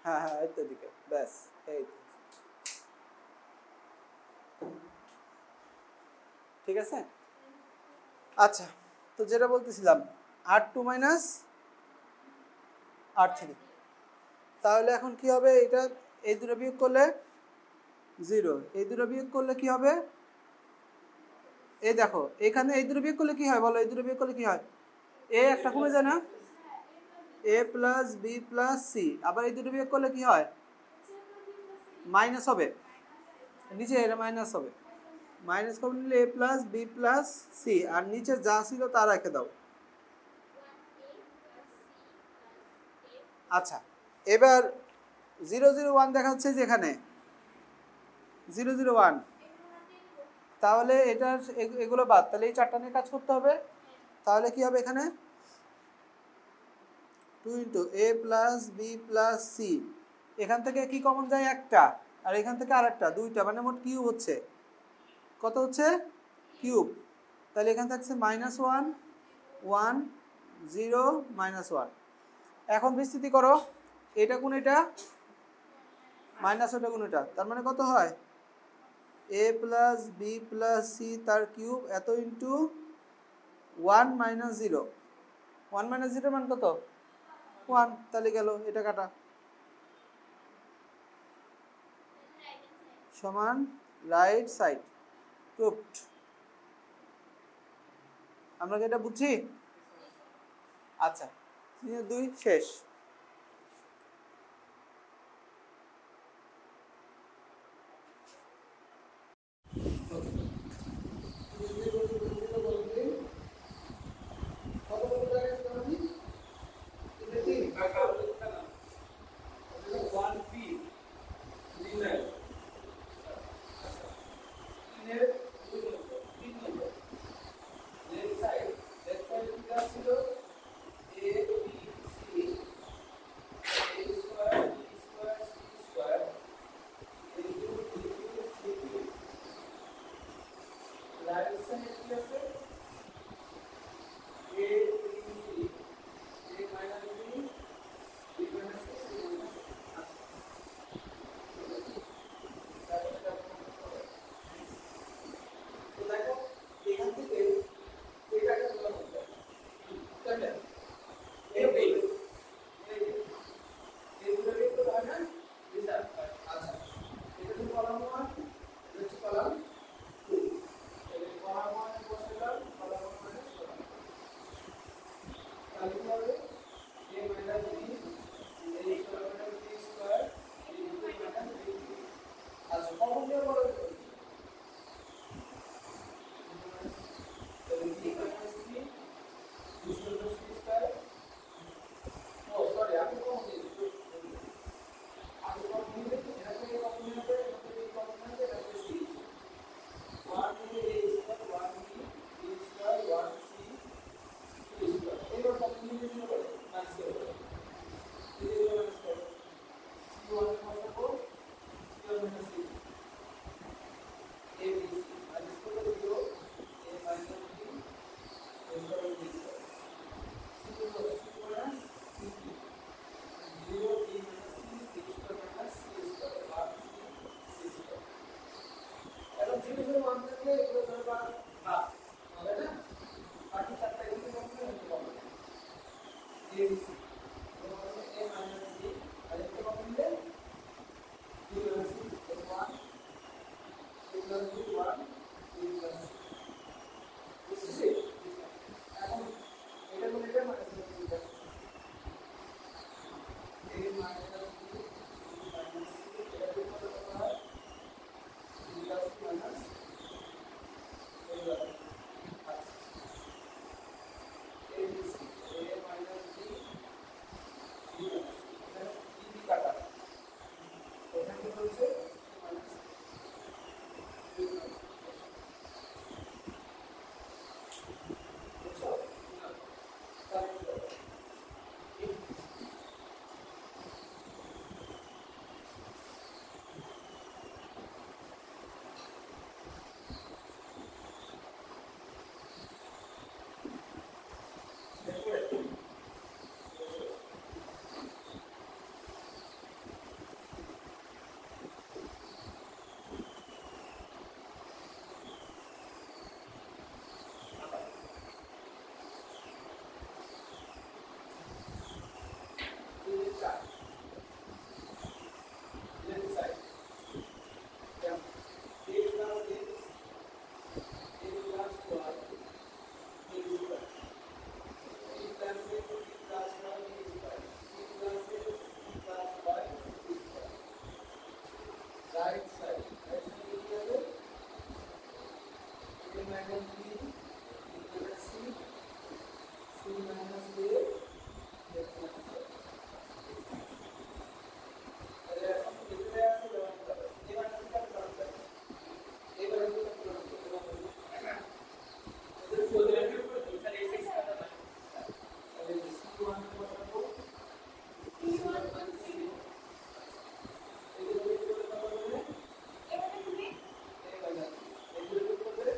হ্যাঁ হ্যাঁ, এই তো দিকে, ব্যাস এই তো। ঠিক আছে। আচ্ছা, তো যেটা বলতেছিলাম R2 মাইনাস R3, তাহলে এখন কি হবে? এটা এই দুটো বিয়োগ করলে 0, এই দুটো বিয়োগ করলে কি হবে? এই দেখো এখানে এই দুটো বিয়োগ করলে কি হয় বলো? এই দুটো বিয়োগ করলে কি হয়? এ একটা কমে যায় না? a plus B plus C. আবার এই দুটো বিয়োগ করলে কি হয়? মাইনাস হবে, নিচে এটা মাইনাস হবে। মাইনাস করে নিলে এ প্লাস বি প্লাস সি, আর নিচে যা ছিল তা রেখে দাও। আচ্ছা, এবার 001 দেখাচ্ছে যেখানে 001, তাহলে এটার এগুলো বাদ, তাহলে এই চারটা নিয়ে কাজ করতে হবে। তাহলে কি হবে এখানে? 2 ইন্টু এ প্লাস বি প্লাস সি, এখান থেকে কি কমন যায়? একটা, আর এখান থেকে আরেকটা, দুইটা, মানে মোট কিউব হচ্ছে কত? হচ্ছে কিউব। তাহলে এখান থাকছে -1 1 0 -1। এখন বিস্তৃতি করো, এটা কোন এটা মাইনাস ওটা কোন এটা, তার মানে কত হয়? এ প্লাস বি প্লাস সি তার কিউব এত ইন্টু 1 মাইনাস 0। 1 মাইনাস 0 মান কত? 1। তাহলে গেল এটা কাটা, সমান রাইট সাইড প্রুফড। আমরা কি এটা বুঝছি? আচ্ছা, 2 শেষ। minus b minus c c minus a x minus a তাহলে এখন ভিতরে আছে যেমন এবার কি করতে হবে এবার কি করতে হবে এদের কোডের উপর তাহলে x কাটা না তাহলে c1 বসাবো c1 minus c এগুলো কি করতে হবে এবার তুমি এবার এগুলো কি করবে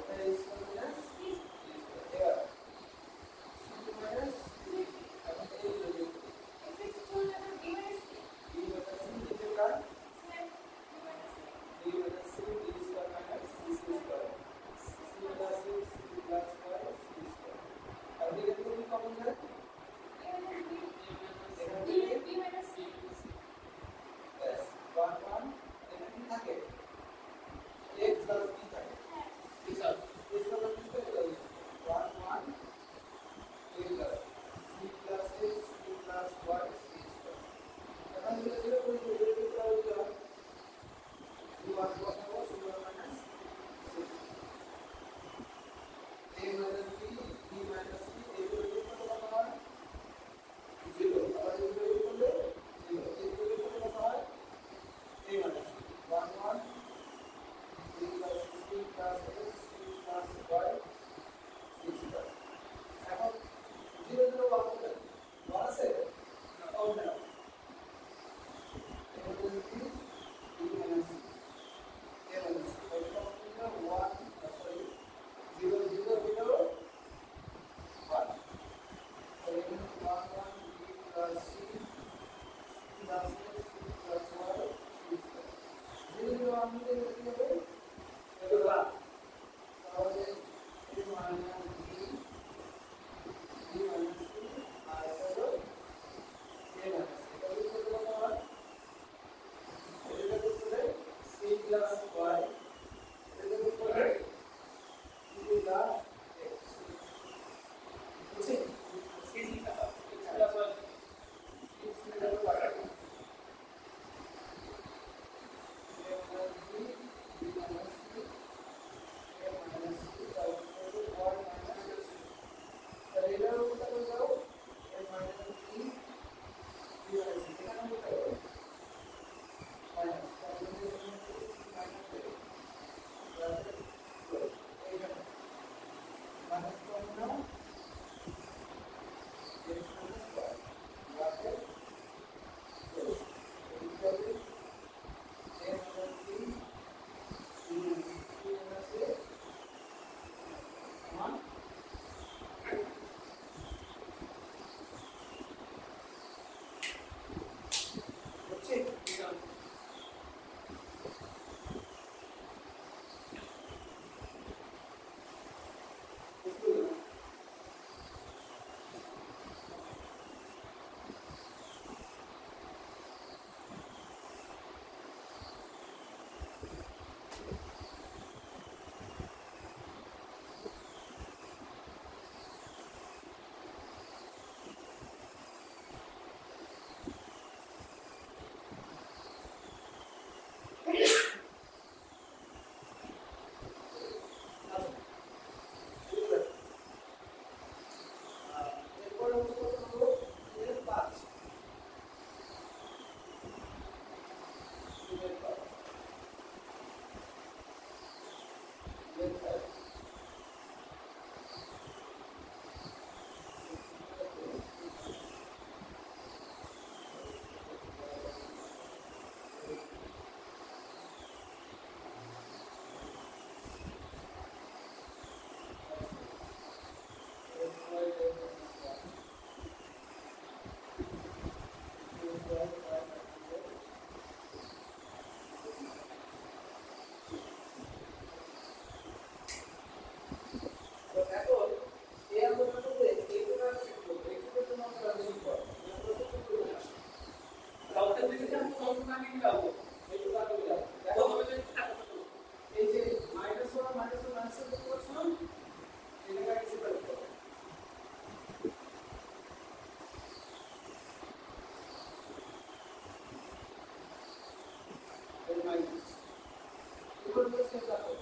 তাহলে x minus c এবার c minus এখন এগুলো কি x করলে না b minus c নিচে কাট b minus c b square minus c square c plus c plus square c square আর এখানে কি কমন যায় b minus c yes 1 1 এখানে কি থাকে x plus b থাকে হ্যাঁ ঠিক আছে x plus b থাকে 1 1 a plus c plus x c plus y c square এখন এটা ছিল কোন ডেরিভেটিভ করা হলো c1 বসাবো c1 minus c a minus b b minus c এগুলো কি কত হয় 0 আবার এগুলো কি করলে 0 এগুলো কি কত হয় a minus 1 1 b plus c plus x c plus y c square এখন 0 0 1 হবে 1 আছে না হবে না এগুলো কি b minus c a minus c এটা হলো 1 সরি 0 0 0 1 তাহলে এখানে 1 1 b plus c plus x c plus y c square 0 0 1 মধ্যে কি হবে এটা 1 তাহলে a minus b b minus c আর এটা হলো a minus c এটা কি করতে হবে এটা কি করতে c plus y এটা কি করতে c plus x বুঝছেন c plus y minus. Equal to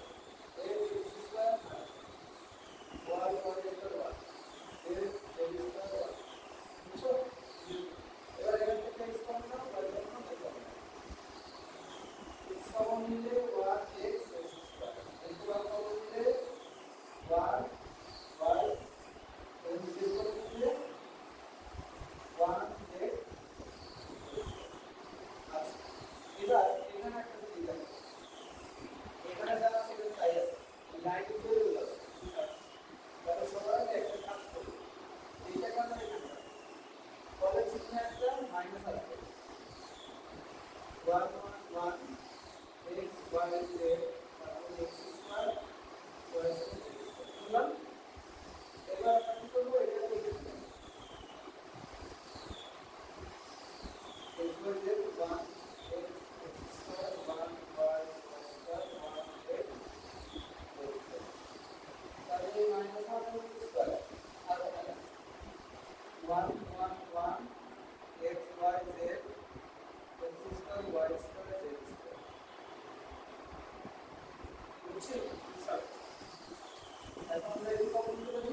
এখন আমরা এই কখন করি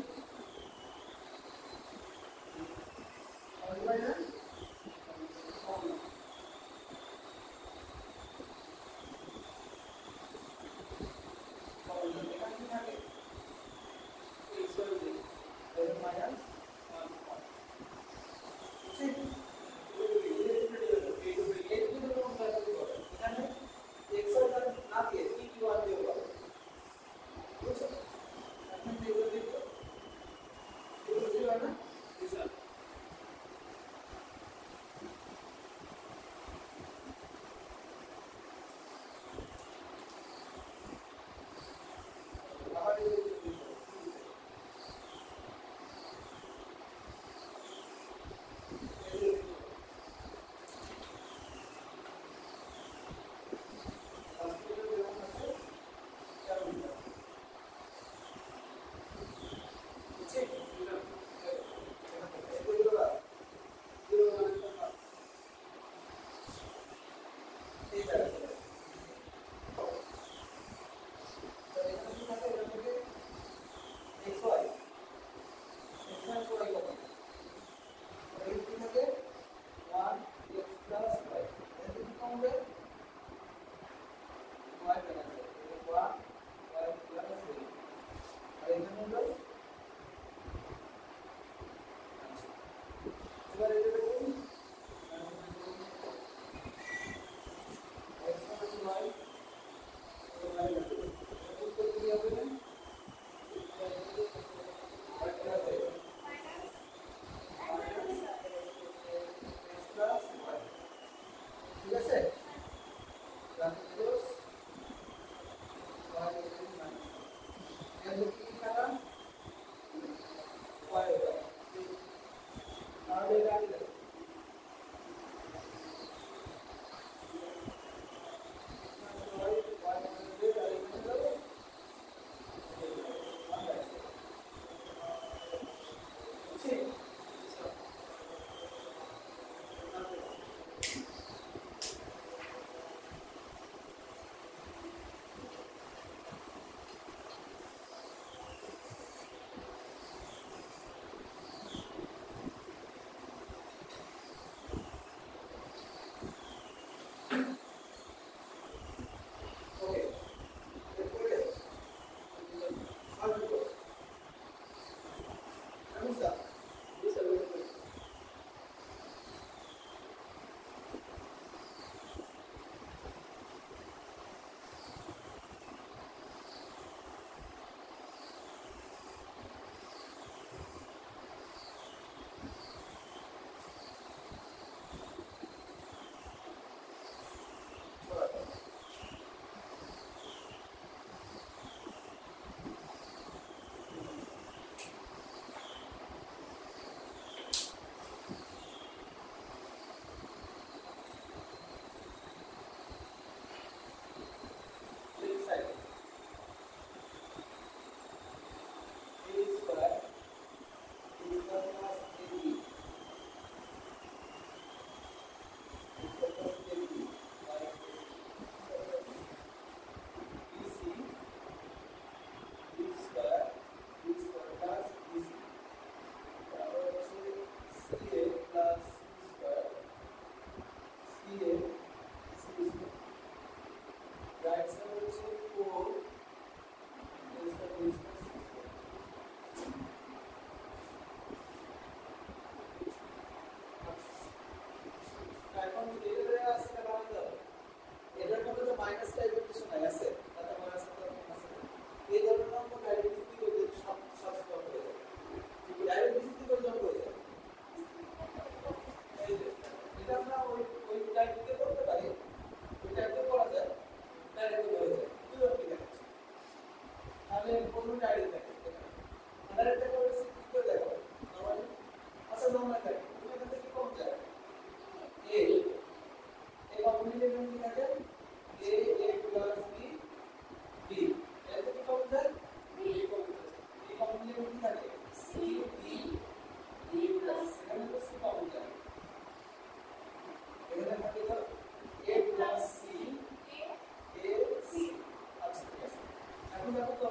এখন দেখো তো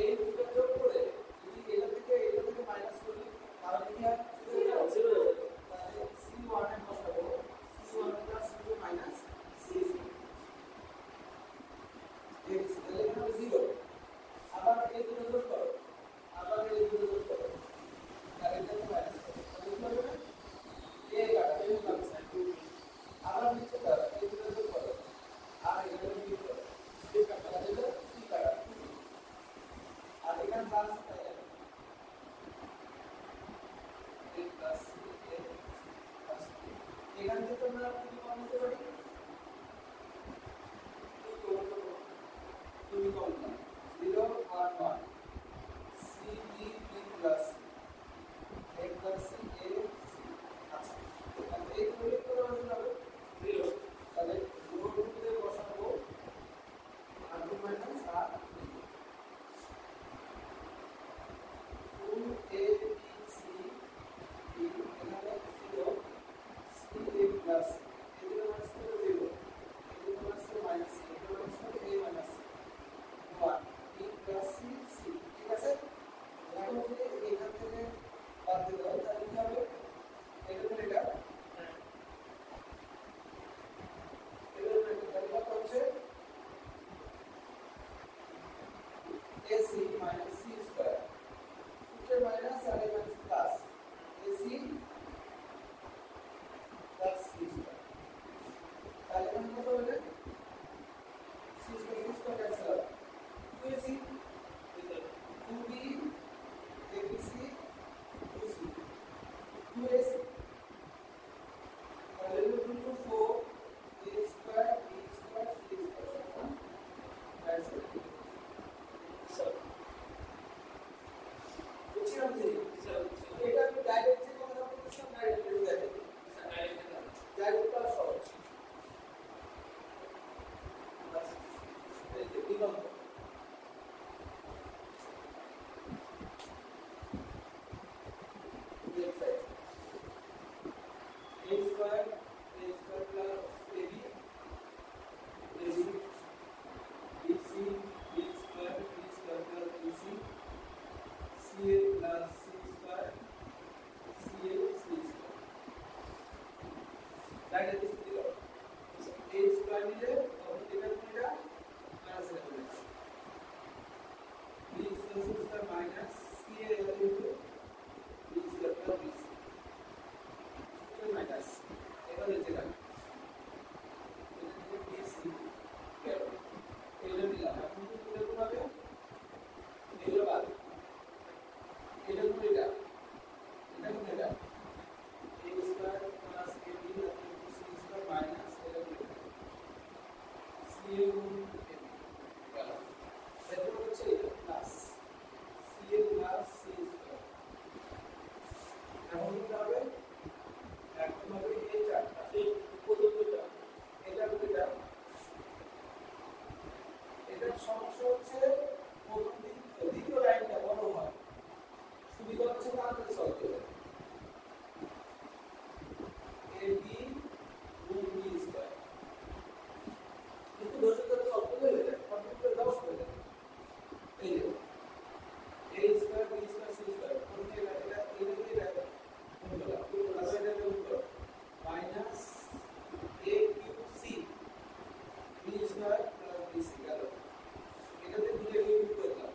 এই দুটো যোগ করে যদি এটা থেকে মাইনাস করি তাহলে কি হয় 0 তাহলে c1 এর বসাবো c1 plus c2 minus c3 এই তাহলে এখানে 0 আবার এই দুটো যোগ করো আবার এই দুটো যোগ করো তাহলে এটা মাইনাস করো তাহলে কি হবে a কাটা এই কাটা আবার নিচে দাও এই দুটো যোগ করো আর এখানে কি করো c কাটা তাহলে c কাটা আর এখানে প্লাস হয়ে যাবে a প্লাস a প্লাস এখান থেকে আমরা কি কম করতে পারি তুমি কম না 0 1 1 c b b plus a plus c a c আচ্ছা তাহলে এই করে করে বসাবো 0 তাহলে রুটে বসাবো r minus r 2 a b c d এখানে 0 c a প্লাস এদিকে মাইনাস করে 0 এদিকে মাইনাস করে মাইনাস এদিকে মাইনাস করে a minus 1 b plus c c ঠিক আছে এখন যদি এখান থেকে বাদ দিই তাহলে কি হবে এটা তো এটা তাহলে কত হচ্ছে ac minus c square সূত্রে মাইনাস আর minus plus ac plus c square তাহলে এখানে কত হবে c square ক্যান্সেল হবে 2ac 2b abc 2c 2ac তাহলে root 4 a square b square c square সমান ক্যান্সেল বুঝছিলাম যে এটা আমি ডাইরেক্ট যে কথা বলতেছিলাম ডাইরেক্ট ডাইরেক্ট করা সহজ আচ্ছা এই যে বিলম্ব a square plus ab bc b square plus bc ca plus c square ca c square direct দিল a square নিলে তখন এটা কোনটা মাইনাস হবে b square c square minus ca into b square plus bc minus এটা নিচে রাখ এটা bc গেল এটা দিলাম এখন কি করতে হবে এগুলো বাদ এটা কোন এটা কোন এটা a square plus ab c square minus এটা কোন এটা ca গুণ ab গেল এটা হচ্ছে এটা plus ca plus c square এখন কি হবে এখন হবে এই চারটা এই প্রথমটা এটা দুটো এটা সমস্যা হচ্ছে প্রথম দ্বিতীয় লাইনটা বড় হয় সুবিধা হচ্ছে তাড়াতাড়ি সলভ করতে ab গুণ b স্কয়ার কিন্তু ধৈর্য ধরে সলভ করলে হয়ে যায় কমপ্লিট করে দাও হয়ে যায় এই যে a square b square c square কোন এটা minus a cube c b square plus b c গেল এটাতে দুটো ইউনিট করলাম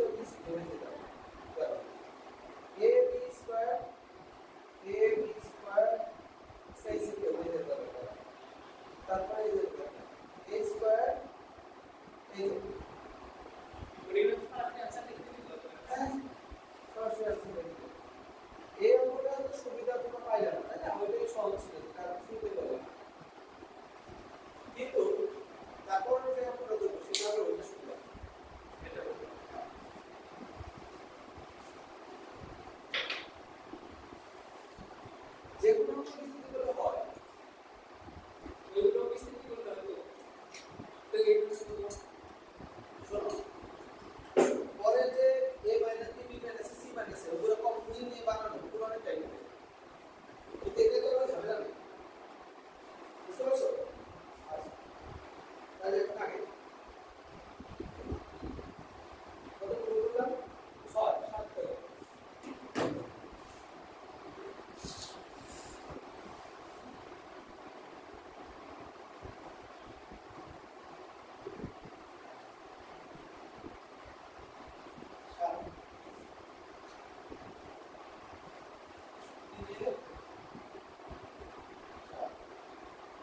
বি সি হয়ে যাবে এ বি স্কয়ার সেই থেকে হয়ে যাবে তারপরে এই যে এ স্কয়ার এই ওগুলো তো আপনি আনসার লিখে দিতে হবে হ্যাঁ সরাসরি আছে এই অঙ্কটা তো সুবিধা তোমরা পাইলে না তাই না ওইটাই সহজ ছিল কারণ শুনতে পারলাম কিন্তু তারপর যে আমরা দেবো সেটা হলো ওইটা সুবিধা এটা যে কোনো পরিস্থিতিগুলো হয় ওইগুলো বিস্তৃতি করতে হবে তো এইগুলো শুধু শোনো পরে যে a minus b b minus c minus ওগুলো কমপ্লিট নিয়ে বানানো পুরো অনেক টাইম নেবে কিন্তু এটা তো আমরা ঝামেলা নেই বুঝতে পারছো আচ্ছা তাহলে এখন আগে কত করে বললাম 6 7 করে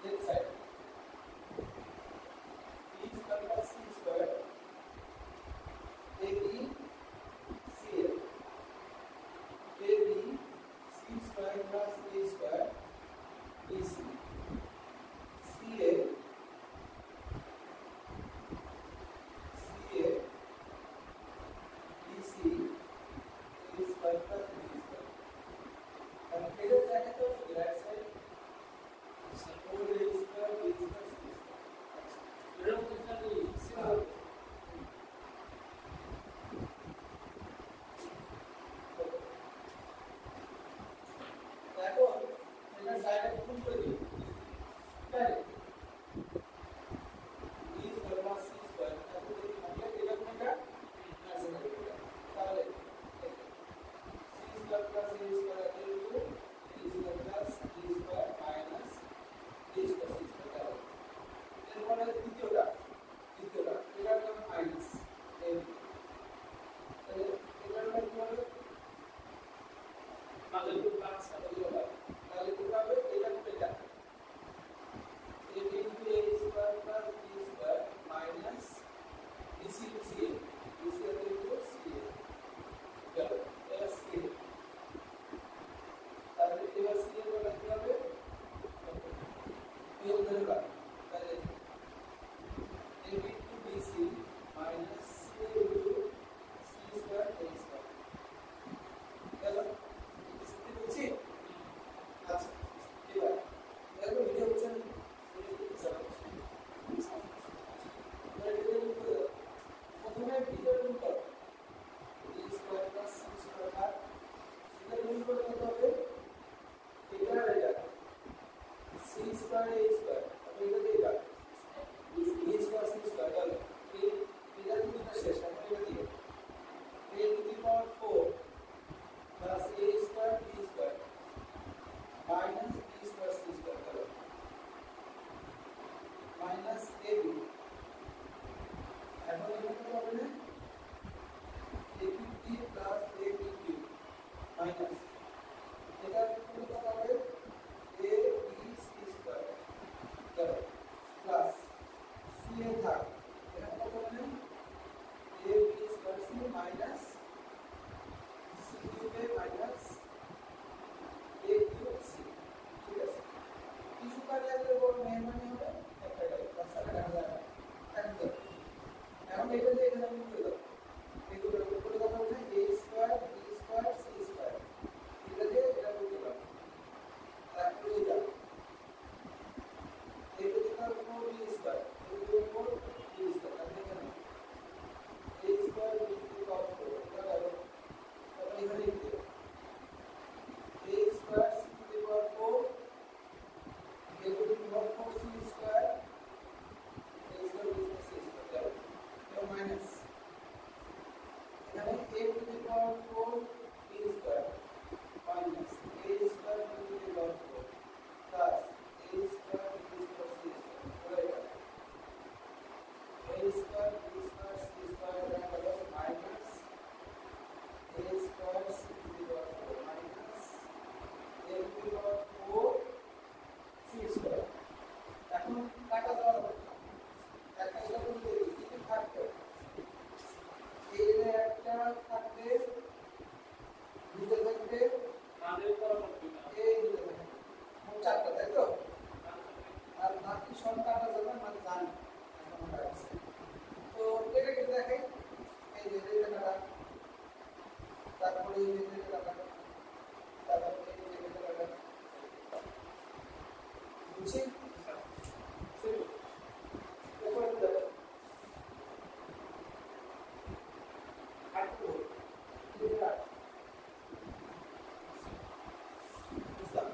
left side b square plus c square ab cl ab c square plus a square bc ca bc a square plus b square and এটা দেখাতে হবে right side over a square b square c square এর মধ্যে খালি symbol এখন এটা সাইডে ফুল করে দিই direct b square plus c square তাহলে দেখি আমরা এটা কোনটা ক্যান্সেল করে দিই তাহলে c square plus a square equal to a square plus b square minus a square c square এরপরে দ্বিতীয়টা এটার নাম মাইনাস a তাহলে এটার নাম কি হবে আমাদের তো ক্লাস তাহলে কি হবে এটা কোনটা a into a square plus b square minus bc to ca bc into ca গেল এবার ca তাহলে এবার ca এর বলা কি হবে এই ধরে বা তাহলে a into bc minus ca into c square a square গেল বুঝতে বুঝছি আচ্ছা এবার দেখো ভিডিও বুঝছেন প্রথমে ভিতরে রুল করো b square plus c square আর এটা রুল করে কত হবে এটা c স্কয়ার a স্কয়ার তাহলে এটা দিয়ে দাও b স্কয়ার c স্কয়ার গেল এটা দুটো শেষ এখন এটা দিয়ে a to the power 4 plus a square b square minus b square c square करो minus ab এখন এটা কত হবে না ab plus ab minus এটা কত হবে a b c square करो plus c এ থাক এটা কত হবে না a b square c minus c cube minus a cube c ঠিক আছে কিছু কাজে আসলে বড় মেহরবানি হবে একটা গেল তাছাড়া দেখা যাবে একদম এখন এটা দিয়ে এখানে আমি করে দাও এগুলো করে কথা বলছে a square b square c square এটা দিয়ে এটা করতে পারো তারপরে এটা এটা দিয়ে তার 4b স্কয়ার এটা দিয়ে 4b স্কয়ার তাহলে এখানে a square b to the power 4 এটা গেল তাহলে এখানে লিখতে a square c to the power 4 a to the power 4c square a square b square c square এটা মাইনাস এখানে a to the power 4 b square minus a square b to the power 4 plus a square b square c square a square b square c square এটা হলো minus তারপরে এই যে লাগানো, তারপরে এই যে লাগানো, বুঝছি? শুরু এরপর দেখো আটকো এটা বুঝলাম।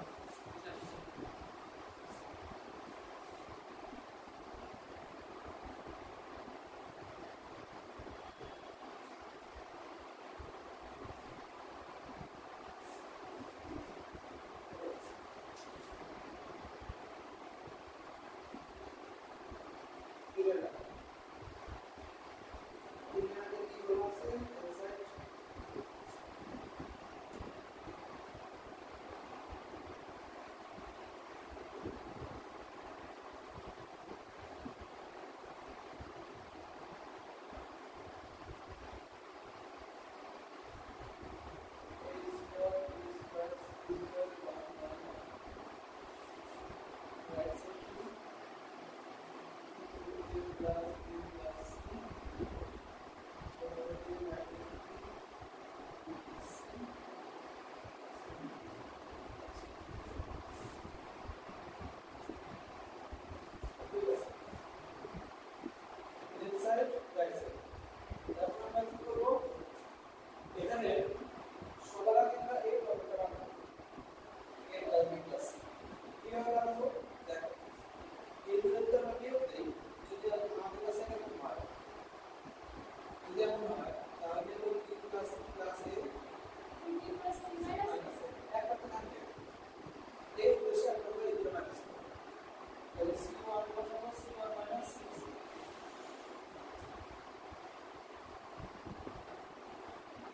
এখানে সবার আগে আমরা এই প্রবলেমটা বানাবো a প্লাস b প্লাস কিভাবে বানাবো দেখো এই দুটোতে আমরা বিয়োগ দেই যদি আমাদের কাছে এরকম হয় যদি এমন হয় তাহলে তো b plus c plus a b plus c minus a একটা তো থাকবে এই উদ্দেশ্যে আমরা এই দুটো মাইনাস করব তাহলে c1 বসাবো c1 minus c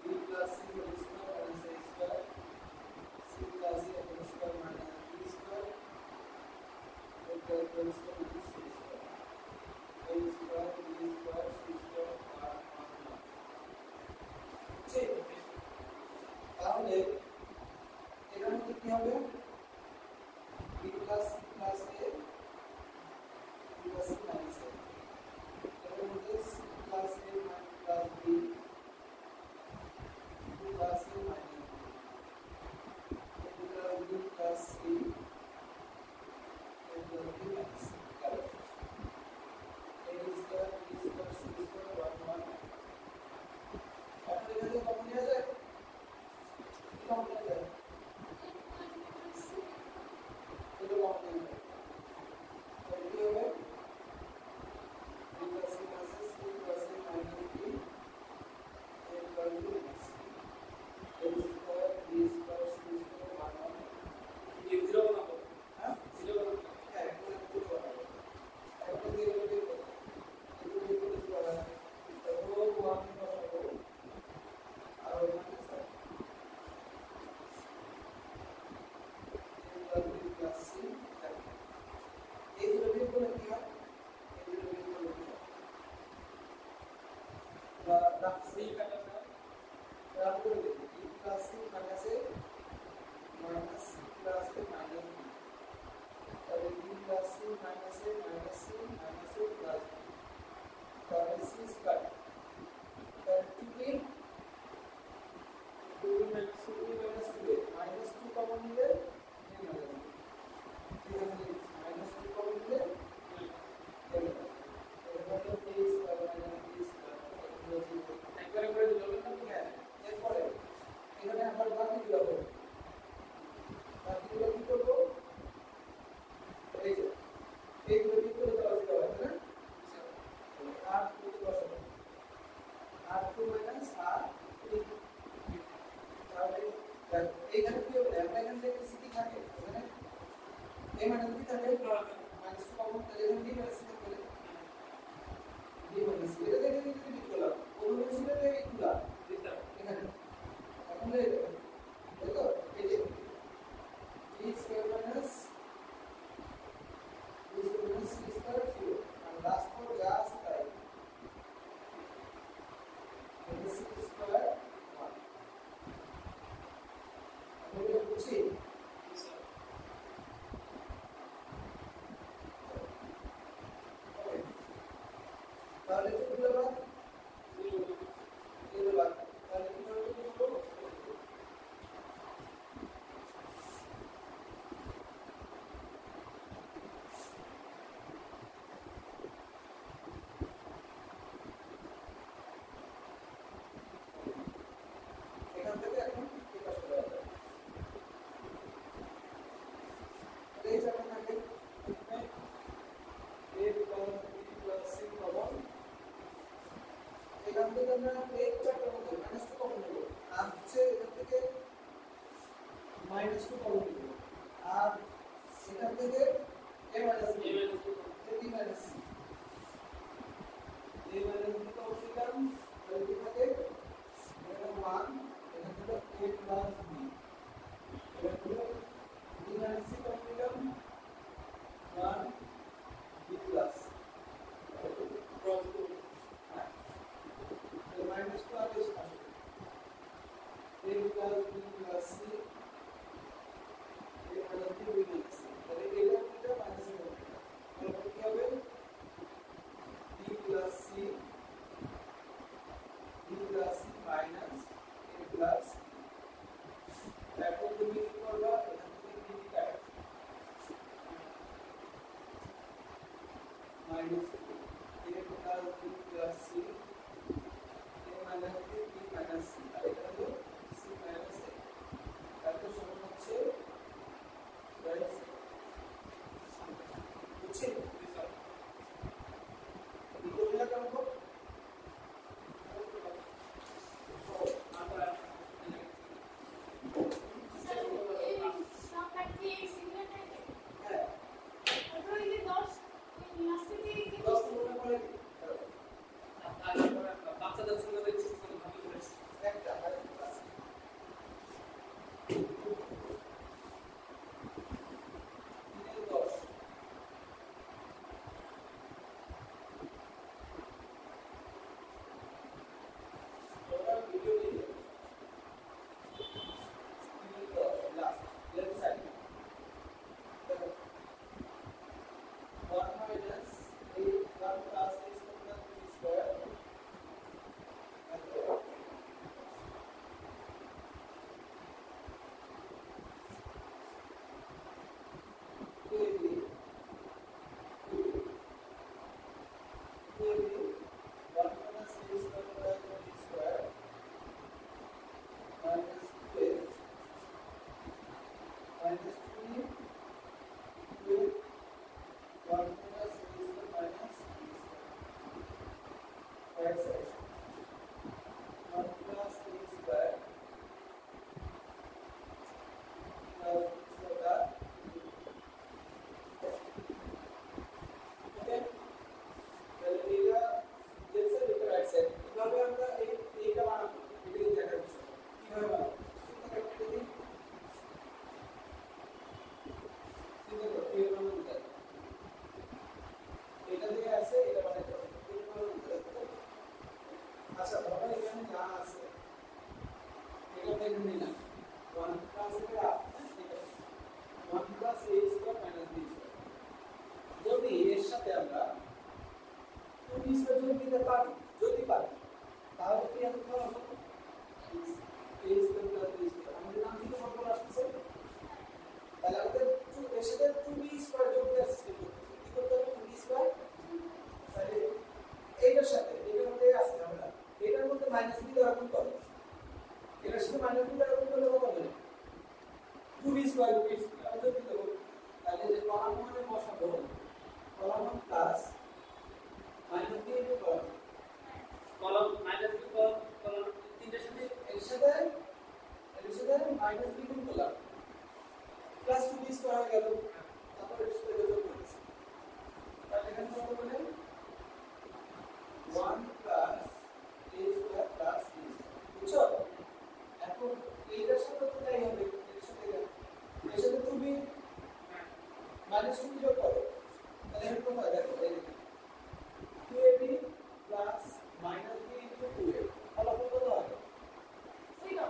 b plus c whole square minus a square c plus a whole square minus b square whole square minus c square a square b square c square আর 1 ঠিক তাহলে এর মধ্যে কি হবে b plus c plus a b plus c minus a এর মধ্যে c plus a plus b plus a minus b plus c plus b minus correct a square b square c square 1 1 এখন এখানে common নেওয়া যায় কি common নেওয়া যায় এটা কমন নেওয়া যায় তাহলে কি হবে b plus c plus a c plus a minus b a plus b minus c a square b square c square 1 1 ये 0 বানাবো হ্যাঁ 0 বানাবো হ্যাঁ এখন 0 বানাবো এখন 0 বের করব এগুলো বের করতে কি হবে তারপর 1 বসাবো আর ওখানে sir a plus b plus c এই দুটো বের করলে কি হয় এই দুটো বের করলে কি হয় বা c কাটা আর হচ্ছে এখান থেকে -2 কমন নিব আর এখান থেকে a - b b - c a - b common নিলাম তাহলে কি থাকে এখানে 1 এখানে হলো a + b এখানে হলো b - c কমন নিলাম 1 b প্লাস ক্রস করব হ্যাঁ -2 আর আসবে a + b + c a + b - c তাহলে এটা এটা মাইনাস এর হবে তাহলে কি হবে b + c minus a plus তারপর তুমি কি করবা এখান থেকে b cut minus a plus b plus c a minus b b minus c আর এটা হলো c মাইনাস a তারপর সমান হচ্ছে রাইট বুঝছি এই করলে কেমন হবে বাচ্চাদের সঙ্গে দেখছি ভালো করেছে একটা ক্লাস আচ্ছা ধরো এখানে যা আছে এটা থেকে নিলাম 1 প্লাস এটা ঠিক আছে 1 plus a square minus b square যদি এর সাথে আমরা 2b স্কয়ার যোগ দিতে পারি যদি পারি তাহলে কি হবে a square plus b square আমাদের নাম কি ফর্মুলা আসছে তাহলে আমাদের এর সাথে 2b স্কয়ার যোগ দেওয়ার সিস্টেম কি করতে হবে 2b স্কয়ার তাহলে এইটার সাথে এটার মধ্যে আছে আমরা এটার মধ্যে মাইনাস b দ্বারা গুণ করব এটার সাথে মাইনাস b দ্বারা গুণ করলে কত হবে 2b স্কয়ার আমরা যোগ দেব তাহলে যে কলাম মানে বসাবো কলাম প্লাস মাইনাস b এর কলাম মাইনাস বি কলাম তিনটার সাথে এর সাথে মাইনাস b গুণ করলাম প্লাস 2b স্কয়ার হয়ে গেল তারপর এর সাথে যোগ করেছি তাহলে এখানে কত বলে 1 plus a square plus b বুঝছো এখন এইটার সাথে তো তাই হবে এর সাথে 2b মাইনাস 2b যোগ করো তাহলে এর কত হয় দেখো এই 2ab plus minus b into 2a ফলাফল কত হবে 0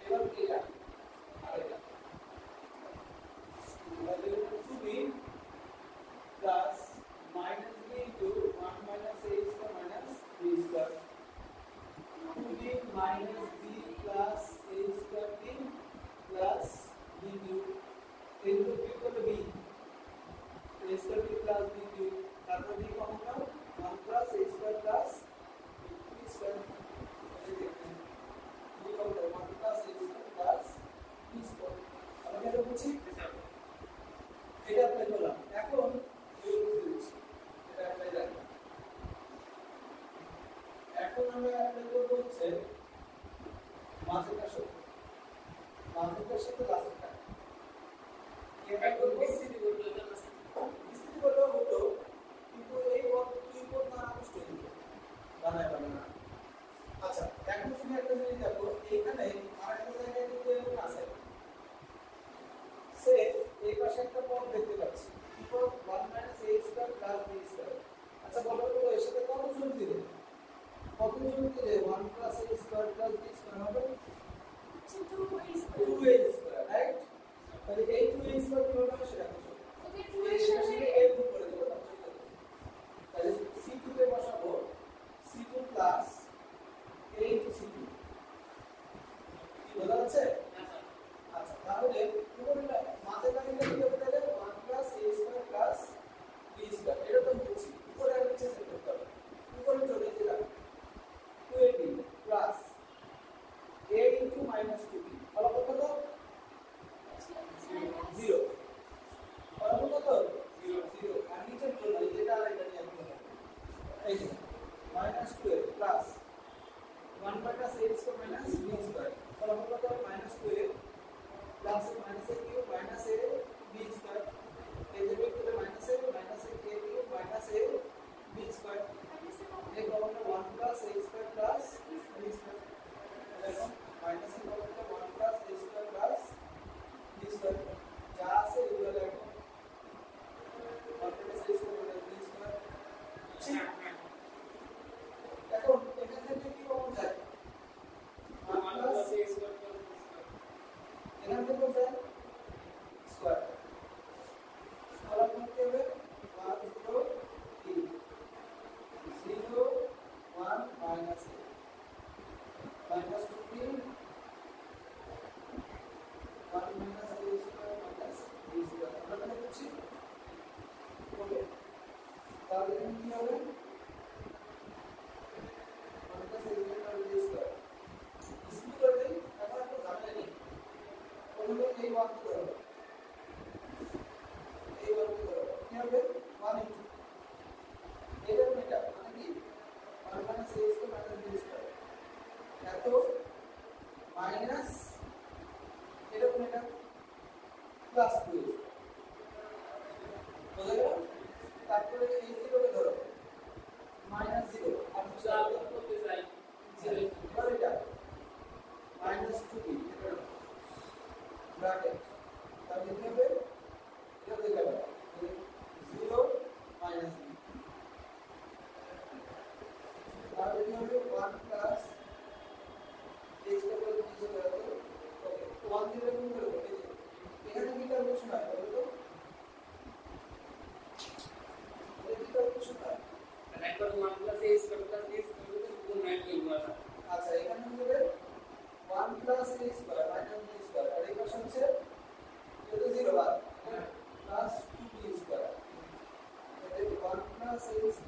এবার এটা আর এটা হচ্ছে মাঝেরটা সত্য, মাঝেরটার সাথে লাস্টেরটা এটা করব বিস্তৃতি করলে তো না বিস্তৃতি করলেও হতো, কিন্তু এই পদ দুই পদ না নষ্ট হয়ে যেত, বানায় না। আচ্ছা এখন তুমি একটা জিনিস দেখো, এখানে আরেকটা জায়গায় কিন্তু এরকম আছে, সে এই পাশে একটা পদ দেখতে পাচ্ছি, কি পদ 1 - a² + b²। আচ্ছা বলো তো এর সাথে কত যোগ দিলে, কত যোগ দিলে 1 + a² + b² হবে 2a², রাইট? তাহলে এই 2a² কিভাবে হবে সেটা বুঝো, এই সাথে এই গুণ করে দেব, তাহলে c2 তে বসাবো c2 + a * c2, কি বোঝা যাচ্ছে? আচ্ছা তাহলে উপরেরটা মাঝে লাইনটা কি হবে, তাহলে 1 + a² + b², এটা তো বুঝছি, উপরে আর নিচে সেট করতে হবে। উপরে চলে দিলাম 2ab প্লাস a * -2b, ফলাফল কত? 0। ফলাফল কত? 0। আর নিচের জন্য এটা আর এটা নিয়ে আসতে হবে, এই যে -2a প্লাস 1 + a² - b², ফলাফল কত? -2a plus minus a cube minus a b square, এই যে বিয়োগ করলে minus a minus a cube minus a b square, এই কমনটা 1 + a square plus b square, দেখো মাইনাস এর কমনটা 1 + a square plus b square, যা আছে এগুলো দেখো 1 + a square plus b square. এখন এখান থেকে কি কমন যায়? 1 + a square plus b square, এখান থেকে যায় স্কয়ার, ফলাফল কি হবে? 1 0 3 0 1 -a minus 2 1 - a² minus b square, আমরা এটা বুঝছি। ওকে তাহলে এখানে কি হবে? 1 + a² + b স্কয়ার স্কুল করে দেই, এখন একটু ঝামেলা নেই, প্রথমে এই 1 ধরো, এই 1 ধরো, কি হবে? 1 * এটা এটা মানে কি 1 - a² - b স্কয়ার, এত মাইনাস এরকম এটা প্লাস 2 বোঝা গেল? তারপরে এই 0 কে ধরো -0, আর চাপ করতে যাই 0 এবার এটা -2b এটা ব্র্যাকেট, তাহলে কি হবে? এটা দেখে যাবে 0 - b, তাহলে কি হবে? 1 + a² + b², ওকে 1 দিয়ে গুণ করে দেব, এই যে এখানে কি ক্যালকুলেশন হয় বলো তো, এটা কি ক্যালকুলেশন হয়? একবার 1 + a² + b² গুণ 9 করব। আচ্ছা এখানে হবে 1 + a² - b², আর এই পাশে হচ্ছে এটা 0 বার প্লাস 2b², তাহলে 1 + a²